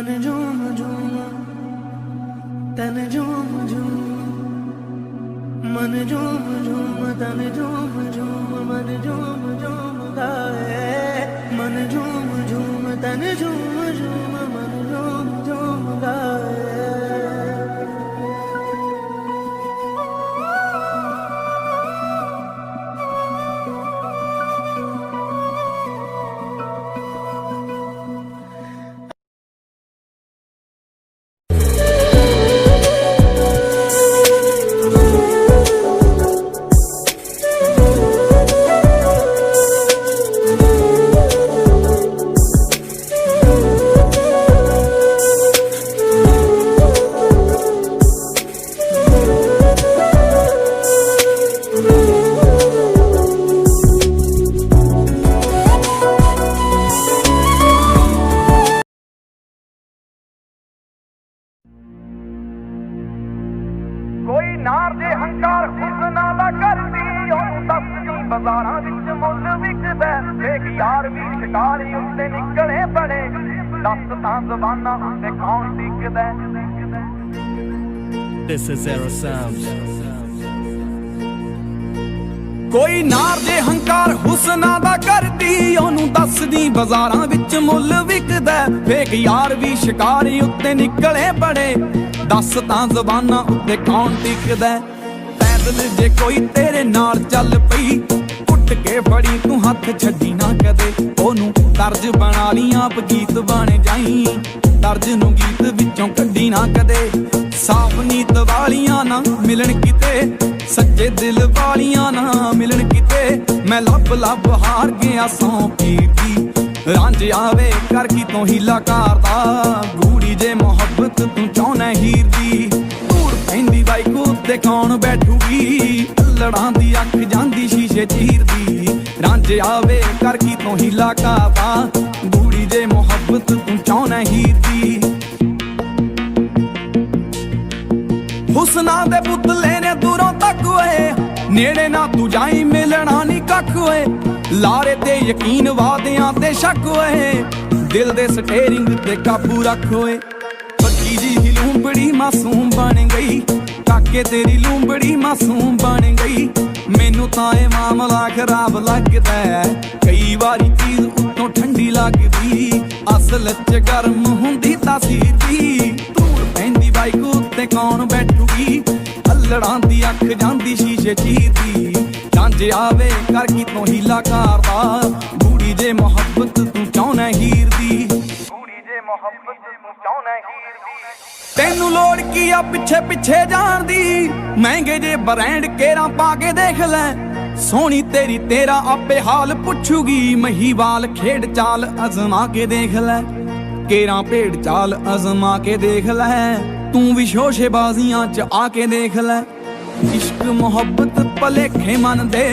मन झूम झूम तन झूम झूम मन झूम झूम तन झूम झूम मन झूम झूम गाए मन झूम झूम तन झूम झूम मन झूम झूम गाए कोई नार जे हंकार हुस्ना दा करदी ओनू दसदी बाजारां विच मुੱਲ विकदा एक यार भी शिकारी उत्ते निकले बड़े दस तां ज़बानां उत्ते कौन टिकदा This is Zero Sounds. ਕੋਈ ਨਾਰ ਦੇ ਹੰਕਾਰ ਹੁਸਨਾ ਦਾ ਕਰਦੀ ਉਹਨੂੰ ਦੱਸਦੀ ਬਾਜ਼ਾਰਾਂ ਵਿੱਚ ਮੁੱਲ ਵਿਕਦਾ ਫੇਕ ਯਾਰ ਵੀ ਸ਼ਿਕਾਰੀ ਉੱਤੇ ਨਿਕਲੇ ਬੜੇ ਦੱਸ ਤਾਂ ਜ਼ਬਾਨਾਂ ਉੱਤੇ ਕੌਣ ਟਿਕਦਾ ਪੈਦਲ ਜੇ ਕੋਈ ਤੇਰੇ ਨਾਲ ਚੱਲ ਪਈ ਉੱਠ ਕੇ ਫੜੀ ਤੂੰ ਹੱਥ ਛੱਡੀ ਨਾ ਕਦੇ ਉਹਨੂੰ ਤਰਜ ਬਣਾ ਲਈ ਆਪ ਗੀਤ ਬਣ ਜਾਈ ਤਰਜ ਨੂੰ ਗੀਤ ਵਿੱਚੋਂ ਕੱਢੀ ਨਾ ਕਦੇ ਸਾਫ ਨੀਤ ਵਾਲੀਆਂ ਨਾ ਮਿਲਣ ਕਿਤੇ ਸੱਚੇ ਦਿਲ ਵਾਲੀਆਂ ਨਾ ਮਿਲਣ ਕਿਤੇ ਮੈਂ ਲੱਭ ਲੱਭ ਹਾਰ ਗਿਆ ਸੌ ਪੀਰ ਦੀ ਰਾਂਝ ਆਵੇ ਕਰ ਕੀ ਤੋਂ ਹੀਲਾ ਕਰਦਾ ਗੂੜੀ ਜੇ ਮੁਹੱਬਤ ਤੂੰ ਚਾਹੁੰਦਾ ਹੀਰ ਦੀ ਧੂੜ ਪੈਂਦੀ ਬਾਈਕ ਉੱਤੇ ਕੌਣ ਬੈਠੂਗੀ ਲੜਾਂ ਦੀ ਅੱਖ ਜਾਂਦੀ ਸ਼ੀਸ਼ੇ ਚੀਰਦੀ ਰਾਂਝ ਆਵੇ ਕਰ ਕੀ ਤੋਂ ਹੀਲਾ ਕਰਦਾ ਗੂੜੀ ਜੇ ਮੁਹੱਬਤ ਤੂੰ ਚਾਹੁੰਦਾ ਹੀਰ ਦੀ ਹੁਸਨਾ ਦੇ ਪੁਤਲੇ ਨੇ ਦੂਰੋਂ ਤੱਕ ਓਏ ਨੇੜੇ ਨਾ ਤੂੰ ਜਾਈ ਮਿਲਣਾ ਨਹੀਂ ਕੱਖ ਓਏ ਲਾਰੇ ਤੇ ਯਕੀਨ ਵਾਦਿਆਂ ਤੇ ਸ਼ੱਕ ਓਏ ਦਿਲ ਦੇ ਸਟੇਰਿੰਗ ਤੇ ਕਾਬੂ ਰੱਖ ਓਏ ਪੱਕੀ ਜੀ ਲੂੰਬੜੀ ਮਾਸੂਮ ਬਣ ਗਈ ਕਾਕੇ ਤੇਰੀ ਲੂੰਬੜੀ ਮਾਸੂਮ ਬਣ ਗਈ ਮੈਨੂੰ ਤਾਂ ਇਹ ਮਾਮਲਾ ਖਰਾਬ ਲੱਗਦਾ ਕਈ ਵਾਰੀ ਚੀਜ਼ ਉੱਤੋਂ ਠੰਡੀ ਲੱਗਦੀ ਅਸਲ 'ਚ ਗਰਮ ਹੁੰਦੀ ਤਾਸੀਰ ਦੀ ਧੂੜ ਪੈਂਦੀ ਬਾਈਕ ਉੱਤੇ ਕੌਣ ਬੈਠੂਗੀ ਅਲੜਾਂ ਦੀ ਅੱਖ ਜਾਂਦੀ ਸ਼ੀਸ਼ੇ ਚੀਰਦੀ ਜਾਂਝ ਆਵੇ ਕਰ ਕੀ ਤੋਂ ਹੀਲਾ ਕਰਦਾ ਗੂੜੀ ਜੇ ਮੁਹੱਬਤ ਤੂੰ ਚਾਹੁੰਦਾ ਹੀਰ ਦੀ ਕੁੜੀ ਜੇ ਮੁਹੱਬਤ ਤੂੰ ਚਾਹੁੰਦਾ ਹੀਰ ਦੀ ਤੈਨੂੰ ਲੋੜ ਕੀ ਆ ਪਿੱਛੇ ਪਿੱਛੇ ਜਾਣ ਦੀ ਮਹਿੰਗੇ ਜੇ ਬ੍ਰਾਂਡ ਕੇਰਾਂ ਪਾ ਕੇ ਦੇਖ ਲੈ ਸੋਹਣੀ ਤੇਰੀ ਤੇਰਾ ਆਪੇ ਹਾਲ ਪੁੱਛੂਗੀ ਮਹੀਵਾਲ ਖੇਡ ਚਾਲ ਅਜ਼ਮਾ ਕੇ ਦੇਖ ਲੈ ਕੇਰਾਂ ਭੇਡ ਚਾਲ ਅਜ਼ਮਾ ਕੇ ਦੇਖ ਲੈ ਤੂੰ ਵੀ ਸ਼ੋਸ਼ੇਬਾਜ਼ੀਆਂ 'ਚ ਆ ਕੇ ਦੇਖ ਲੈ ਇਸ਼ਕ ਮੁਹੱਬਤ ਭਲੇਖੇ ਮਨ ਦੇ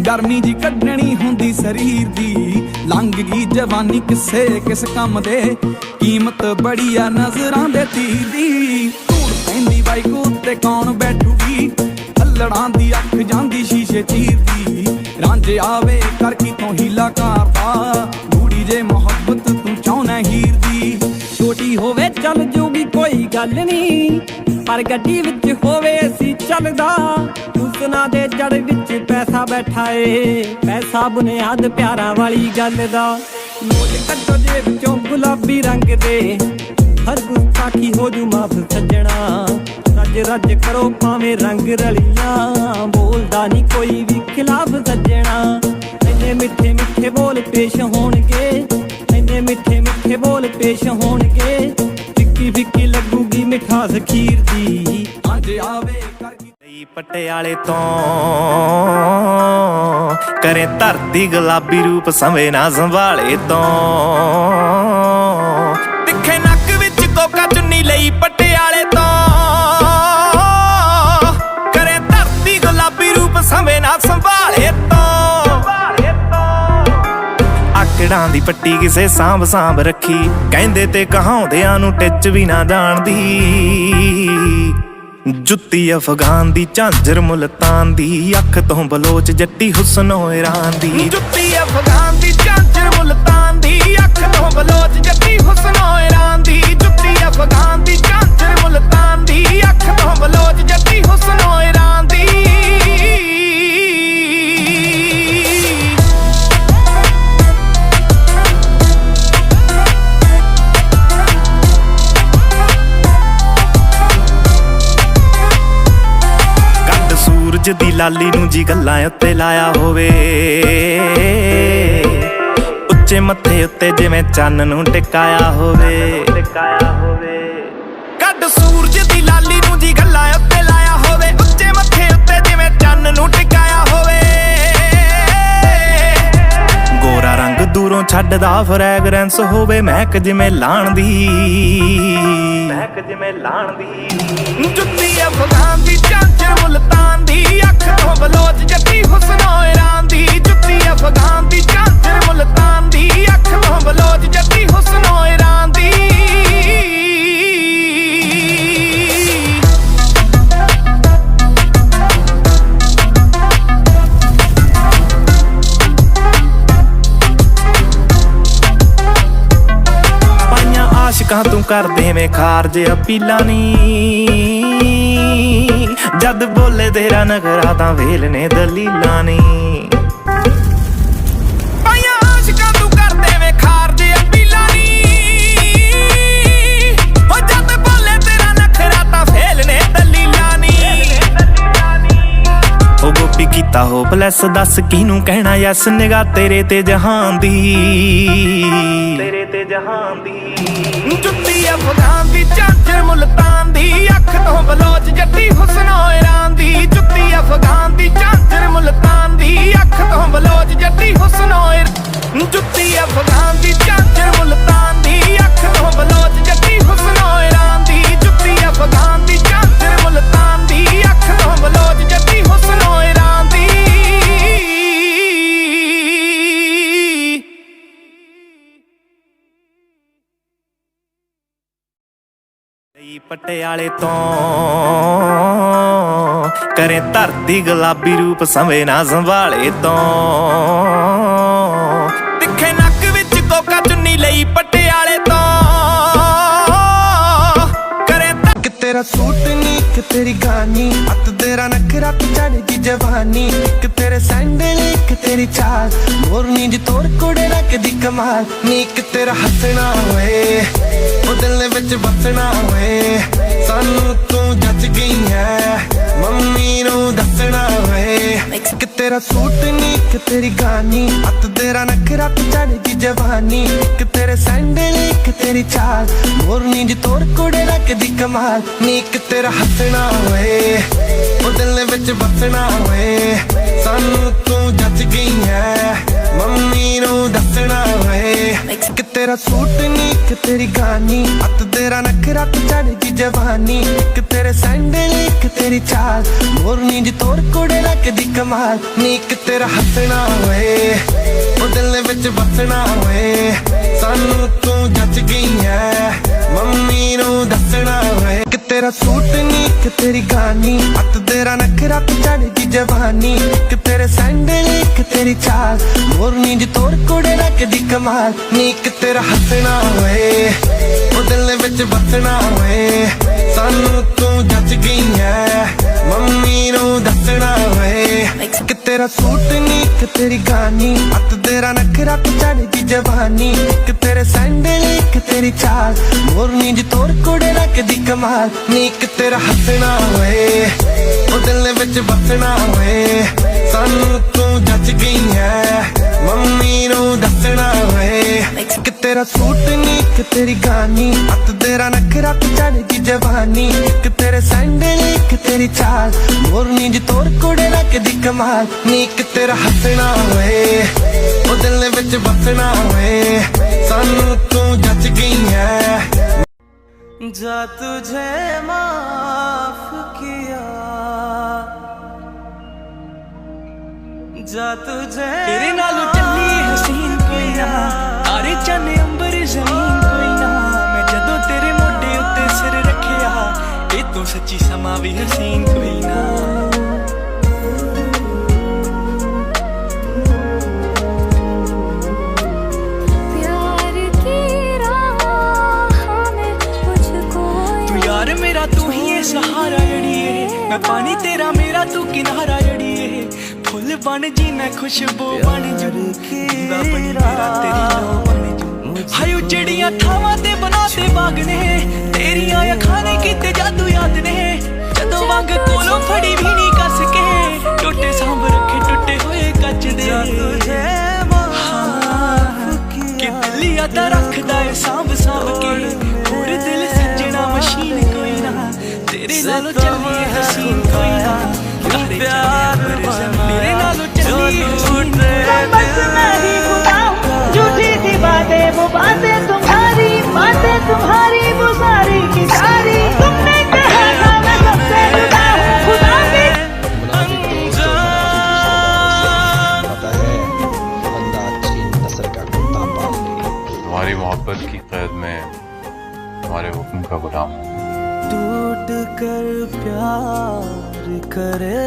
ਗਰਮੀ ਜੀ ਕੱਢਣੀ ਹੁੰਦੀ ਸਰੀਰ ਦੀ ਲੰਘ ਗਈ ਜਵਾਨੀ ਕਿਸੇ ਕਿਸ ਕੰਮ ਦੇ ਕੀਮਤ ਬੜੀ ਆ ਨਜ਼ਰਾਂ ਦੇ ਤੀਰ ਦੀ ਧੂੜ ਪੈਂਦੀ ਬਾਈਕ ਉੱਤੇ ਕੌਣ ਬੈਠੂਗੀ ਅਲੜਾਂ ਦੀ ਅੱਖ ਜਾਂਦੀ ਸ਼ੀਸ਼ੇ ਚੀਰਦੀ ਰਾਂਝ ਆਵੇ ਕਰ ਕੀ ਤੋਂ ਹੀਲਾ ਕਰਦਾ ਗੂੜੀ ਜੇ ਮੁਹੱਬਤ ਤੂੰ ਚਾਹੁੰਦਾ ਹੀਰ ਦੀ ਛੋਟੀ ਹੋਵੇ ਚੱਲ ਜੂਗੀ ਕੋਈ ਗੱਲ ਨਹੀਂ ਪਰ ਗੱਡੀ ਵਿੱਚ ਹੋਵੇ ਅਸੀਂ ਚੱਲਦਾ ਹੁਸਨਾ ਦੇ ਜੜ ਵਿੱਚ ਪੈਸਾ ਬੈਠਾ ਏ ਪੈਸਾ ਬੁਨਿਆਦ ਪਿਆਰਾਂ ਵਾਲੀ ਗੱਲ ਦਾ ਨੋਟ ਕੱਢੋ ਜੇਬ ਵਿੱਚੋਂ ਗੁਲਾਬੀ ਰੰਗ ਦੇ ਹਰ ਗੁਸਤਾਖੀ ਹੋ ਜੂ ਮਾਫ ਸੱਜਣਾ ਰੱਜ ਰੱਜ ਕਰੋ ਭਾਵੇਂ ਰੰਗ ਰਲੀਆਂ ਬੋਲਦਾ ਨਹੀਂ ਕੋਈ ਵੀ ਖਿਲਾਫ ਸੱਜਣਾ ਇੰਨੇ ਮਿੱਠੇ ਮਿੱਠੇ ਬੋਲ ਪੇਸ਼ ਹੋਣਗੇ ਇੰਨੇ ਮਿੱਠੇ ਮਿੱਠੇ ਬੋਲ ਪੇਸ਼ ਹੋਣਗੇ ਫਿੱਕੀ ਫਿੱਕੀ ਲੱਗੂਗੀ ਮਿਠਾਸ ਖੀਰ ਦੀ ਅੱਜ ਆਵੇ ਕਰ ਲਈ ਪਟਿਆਲੇ ਤੋਂ ਕਰੇ ਧਰਤੀ ਗੁਲਾਬੀ ਰੂਪ ਸੰਵੇ ਨਾ ਸੰਭਾਲੇ ਤੋਂ ਤਿੱਖੇ ਨੱਕ ਵਿੱਚ ਕੋਕਾ ਚੁੰਨੀ ਲਈ ਪਟਿਆਲੇ ਤੋਂ ਕਰੇ ਧਰਤੀ ਗੁਲਾਬੀ ਰੂਪ ਸੰਵੇ ਨਾ ਸੰਭਾਲੇ ਤੋਂ ਆਕੜਾਂ ਦੀ ਪੱਟੀ ਕਿਸੇ ਸਾਂਭ ਸਾਂਭ ਰੱਖੀ ਕਹਿੰਦੇ ਤੇ ਕਹਾਉਂਦਿਆਂ ਨੂੰ ਟਿੱਚ ਵੀ ਨਾ ਜਾਣਦੀ ਜੁੱਤੀ ਅਫਗਾਨ ਦੀ ਝਾਂਜਰ ਮੁਲਤਾਨ ਦੀ ਅੱਖ ਤੋਂ ਬਲੋਚ ਜੱਟੀ ਹੁਸਨੋ ਇਰਾਨ ਦੀ ਜੁੱਤੀ ਅਫਗਾਨ ਦੀ ਝਾਂਜਰ ਮੁਲਤਾਨ ਦੀ ਅੱਖ ਤੋਂ ਬਲੋਚ ਜੱਟੀ ਹੁਸਨੋ ਇਰਾਨ ਦੀ ਸੂਰਜ ਦੀ ਲਾਲੀ ਨੂੰ ਜੀ ਗੱਲਾਂ ਉੱਤੇ ਲਾਇਆ ਹੋਵੇ, ਉੱਚੇ ਮੱਥੇ ਉੱਤੇ ਜਿਵੇਂ ਚੰਨ ਨੂੰ ਟਿਕਾਇਆ ਹੋਵੇ। ਕੱਢ ਸੂਰਜ ਦੀ ਲਾਲੀ ਨੂੰ ਜੀ ਗੱਲਾਂ ਉੱਤੇ ਲਾਇਆ ਹੋਵੇ, ਉੱਚੇ ਮੱਥੇ ਉੱਤੇ ਜਿਵੇਂ ਚੰਨ ਨੂੰ ਟਿਕਾਇਆ ਹੋਵੇ। ਗੋਰਾ ਰੰਗ ਦੂਰੋਂ ਛੱਡਦਾ ਫਰੈਗਰੈਂਸ ਹੋਵੇ, ਮਹਿਕ ਜਿਵੇਂ ਲਾਣ ਦੀ, ਜੁੱਤੀ ਅਫਗਾਨ ਦੀ ਝਾਂਜਰ ਮੁਲਤਾਨ ਦੀ, ਅੱਖ ਤੋਂ ਬਲੋਚ ਜੱਟੀ ਹੁਸਨੋ ਇਰਾਨ ਦੀ। ਜੁੱਤੀ ਅਫਗਾਨ ਦੀ ਝਾਂਜਰ ਮੁਲਤਾਨ ਦੀ, ਅੱਖ ਤੋਂ ਬਲੋਚ ਜੱਟੀ ਹੁਸਨੋ ਇਰਾਨ ਦੀ। ਆਸ਼ਿਕਾਂ ਤੂੰ ਕਰ ਦੇਵੇਂ ਖਾਰਜ ਅਪੀਲਾਂ ਨੀ, ਜਦ ਬੋਲੇ ਤੇਰਾ ਨਖਰਾ ਤਾਂ ਵੇਲ ਨੇ ਦਲੀਲਾਂ ਨੀ। ਪਾਈਆਂ ਆਸ਼ਿਕਾਂ ਤੂੰ ਕਰ ਦੇਵੇਂ ਖਾਰਜ ਅਪੀਲਾਂ ਨੀ, ਉਹ ਜਦ ਬੋਲੇ ਤੇਰਾ ਨਖਰਾ ਤਾਂ ਵੇਲ ਨੇ ਦਲੀਲਾਂ ਨੀ। ਉਹ ਗੋਪੀ ਕੀਤਾ ਹੋਪਲੈਸ ਦੱਸ ਕਿਹਨੂੰ ਕਹਿਣਾ ਯੈਸ, ਨਿਗਾਹ ਤੇਰੇ ਤੇ ਜਹਾਨ ਦੀ, ਜੁੱਤੀ ਅਫਗਾਨ ਦੀ ਝਾਂਜਰ ਮੁਲਤਾਨ ਦੀ, ਅੱਖ ਤੋਂ ਬਲੋਚ ਜੱਟੀ ਹੁਸਨੋ ਇਰਾਨ ਦੀ। ਜੁੱਤੀ ਅਫਗਾਨ ਦੀ ਝਾਂਜਰ ਮੁਲਤਾਨ ਦੀ, ਅੱਖ ਤੋਂ ਬਲੋਚ ਜੱਟੀ ਹੁਸਨੋ ਇਰਾਨ। ਜੁੱਤੀ ਅਫਗਾਨ ਦੀ ਝਾਂਜਰ ਮੁਲਤਾਨ ਦੀ, ਅੱਖ ਤੋਂ ਬਲੋਚ ਜੱਟੀ ਹੁਸਨੋ ਇਰਾਨ ਦੀ। ਜੁੱਤੀ ਅਫਗਾਨ ਦੀ ਝਾਂਜਰ ਮੁਲਤਾਨ ਦੀ, ਅੱਖ ਤੋਂ ਬਲੋਚ ਜੱਟੀ ਹੁਸਨੋ ਇਰਾਨ ਦੀ। ਪਟਿਆਲੇ ਤੋਂ ਕਰੇ ਧਰਤੀ ਗੁਲਾਬੀ ਰੂਪ ਸੰਵੇ ਨਾ ਸੰਭਾਲੇ ਤੋਂ, ਤਿੱਖੇ ਨੱਕ ਵਿੱਚ ਕੋਕਾ ਚੁੰਨੀ ਲਈ ਪਟਿਆਲੇ ਤੋਂ ਕਰੇ। ਕਿ ਤੇਰਾ ਸੂਟ ਨੀ ਕਿ ਤੇਰੀ ਗਾਨੀ, ਅੱਤ ਤੇਰਾ ਨਖਰਾ ਤੇ ਚੜ੍ਹਦੀ ਜਵਾਨੀ। ਕਿ ਤੇਰੇ ਸੈਂਡਲ ਕਿ ਤੇਰੀ ਚਾਲ, ਮੋਰਨੀ ਜੀ ਤੋੜ ਕੋੜੇ ਰੱਖਦੀ ਕਮਾਲ ਨੀ। ਕਿ ਤੇਰਾ ਹੱਸਣਾ ਹੋਏ ਉਹ ਦਿਲ ਵਿੱਚ ਵਸਣਾ ਹੋਏ, ਸਾਨੂੰ ਤੂੰ ਜੱਜ ਗਈ ਹੈ ਮੰਮੀ ਨੂੰ ਦੱਸਣਾ ਹੋਏ। ਕਿ ਤੇਰਾ ਸੂਟ ਨੀ ਕਿ ਤੇਰੀ ਗਾਨੀ, ਅੱਤ ਤੇਰਾ ਨਖਰਾ ਤੇ ਚੜ੍ਹਦੀ ਜਵਾਨੀ। ਕਿ ਤੇਰੇ ਸੈਂਡਲ ਕਿ ਤੇਰੀ ਚਾਲ, ਮੋਰਨੀ ਜੀ ਤੋੜ ਕੋੜੇ ਰੱਖਦੀ ਕਮਾਲ ਨੀ। ਕਿ ਤੇਰਾ ਹੱਸਣਾ ਹੋਏ ਉਹ ਦਿਲ ਵਿੱਚ ਵਸਣਾ ਹੋਏ, ਸਾਨੂੰ ਤੂੰ ਜੱਜ ਗਈ ਹੈ ਮੰਮੀ ਨੂੰ ਦੱਸਣਾ ਹੋਏ। ਕਿ ਤੇਰਾ ਸੂਟ ਨੀ ਕਿ ਤੇਰੀ ਗਾਨੀ, ਅੱਤ ਤੇਰਾ ਨਖਰਾ ਤੇ ਚੜ੍ਹਦੀ ਜਵਾਨੀ। ਕਿ ਤੇਰੇ ਸੈਂਡਲ ਕਿ ਤੇਰੀ ਚਾਲ, ਮੋਰਨੀ ਜੀ ਤੋੜ ਕੋੜੇ ਰੱਖਦੀ ਕਮਾਲ ਨੀ। ਕਿ ਤੇਰਾ ਹੱਸਣਾ ਹੋਏ ਉਹ ਦਿਲ ਵਿੱਚ ਵਸਣਾ ਹੋਏ, ਸਾਨੂੰ ਤੂੰ ਜੱਜ ਗਈ ਹੈ ਮੰਮੀ ਨੂੰ ਦੱਸਣਾ ਹੋਏ। ਕਿ ਤੇਰਾ ਸੂਟ ਨੀ ਕਿ ਤੇਰੀ ਗਾਨੀ, ਅੱਤ ਤੇਰਾ ਨਖਰਾ ਤੇ ਚੜ੍ਹਦੀ ਜਵਾਨੀ। ਕਿ ਤੇਰੇ ਸੈਂਡਲ ਕਿ ਤੇਰੀ ਚਾਲ, ਮੋਰਨੀ ਜੀ ਤੋੜ ਕੋੜੇ ਰੱਖਦੀ ਕਮਾਲ ਨੀ। ਕਿ ਤੇਰਾ ਹੱਸਣਾ ਹੋਏ ਉਹ ਦਿਲ ਵਿੱਚ ਵਸਣਾ ਹੋਏ, ਸਾਨੂੰ ਤੂੰ ਜੱਜ ਗਈ ਹੈ ਮੰਮੀ ਨੂੰ ਦੱਸਣਾ ਹੋਏ। ਕਿ ਤੇਰਾ ਸੂਟ ਨੀ ਕਿ ਤੇਰੀ ਗਾਨੀ, ਅੱਤ ਤੇਰਾ ਨਖਰਾ ਤੇ ਚੜ੍ਹਦੀ ਜਵਾਨੀ। ਕਿ ਤੇਰੇ ਸੈਂਡਲ ਕਿ ਤੇਰੀ ਚਾਲ, ਮੋਰਨੀ ਜੀ ਤੋੜ ਕੋੜੇ ਰੱਖਦੀ ਕਮਾਲ ਨੀ। ਕਿ ਤੇਰਾ ਹੱਸਣਾ ਹੋਏ ਉਹ ਦਿਲ ਵਿੱਚ ਵਸਣਾ ਹੋਏ, ਸਾਨੂੰ ਤੂੰ ਜੱਜ ਗਈ ਹੈ ਮੰਮੀ ਨੂੰ ਦੱਸਣਾ ਹੋਏ। ਕਿ ਤੇਰਾ ਸੂਟ ਨੀ ਕਿ ਤੇਰੀ ਗਾਨੀ, ਅੱਤ ਤੇਰਾ ਨਖਰਾ ਤੇ ਚੜ੍ਹਦੀ ਜਵਾਨੀ। ਕਿ ਤੇਰੇ ਸੈਂਡਲ ਕਿ ਤੇਰੀ ਚਾਲ, ਮੋਰਨੀ ਜੀ ਤੋੜ ਕੋੜੇ ਰੱਖਦੀ ਕਮਾਲ ਨੀ। ਕਿ ਤੇਰਾ ਹੱਸਣਾ ਹੋਏ ਉਹ ਦਿਲ ਵਿੱਚ ਵਸਣਾ ਹੋਏ, ਸਾਨੂੰ ਤੂੰ ਜੱਜ ਗਈ ਹੈ। जा तुझे माफ किया, जा तुझे तेरे नालों चली हसीन कोई ना, तारे चन्ने अंबर जमीन कोई ना। मैं जदों तेरे मोढे उत्ते सिर रखिया, ए तू सच्ची समा भी हसीन कोई ना। मेरा तू ही है सहारा जड़िए, मैं पानी तेरा मेरा तू किनारा जड़िए। फुल बन जी मैं खुशबू बन जू, दीवा बनी मेरा तेरी लो बन जू। हाय उजड़ियां थावां ते बनाते बाग ने, तेरियां अखां ने कीते जादू याद ने। जदों वांग कोलों फड़ी भी नहीं कस के, मैं सांभ सांभ के और दिल सजना मशीन कोई ना तेरे नालों चली हसीन कोई ना प्यार मेरे नालों चली बस मैं ही बताऊं झूठी सी बातें वो बातें तुम्हारी वो सारी की सारी तुमने कहा था मैं सबसे जुदा हूं खुदा की तुम्हारी मोहब्बत की कैद में तुम्हारे हुक्म का गुलाम हूँ। टूट कर प्यार करे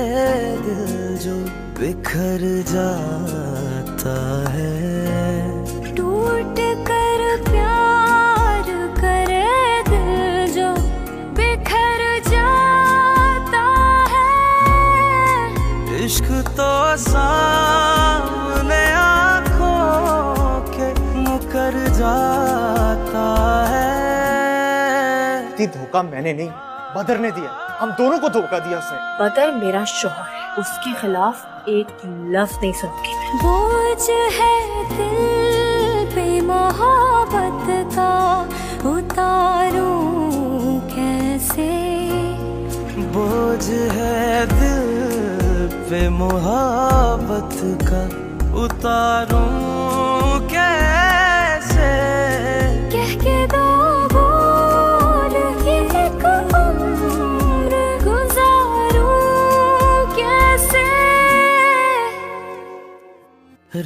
दिल जो बिखर जाता है टूट कर प्यार करे दिल जो बिखर जाता है इश्क तो सामने आँखों के मुकर जाता है धोखा मैंने नहीं बदर ने दिया हम दोनों को धोखा दिया उसने बदर मेरा शौहर है उसके खिलाफ एक लफ्ज नहीं सुनूंगी मैं बोझ है दिल पे मोहब्बत का उतारूं कैसे बोझ है दिल पे मोहब्बत का उतारूं कैसे कह के दो बोल के एक उम्र गुजारूं कैसे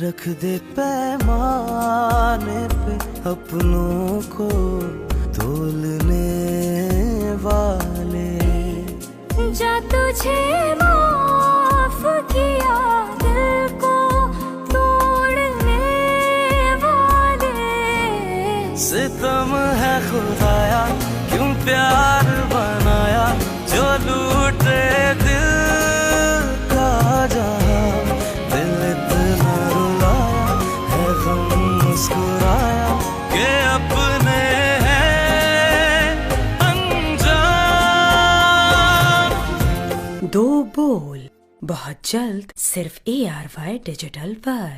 रख दे पैमाने पे अपनों को तोलने वाले जा तुझे माफ किया दिल को तोड़ने वाले सितम है खुदाया क्यों प्यार बनाया जो लूटे दिल का जहां दिल इतना रुलाया है गम मुस्कुराया कि अपने दो बोल बहुत जल्द सिर्फ ARY डिजिटल पर।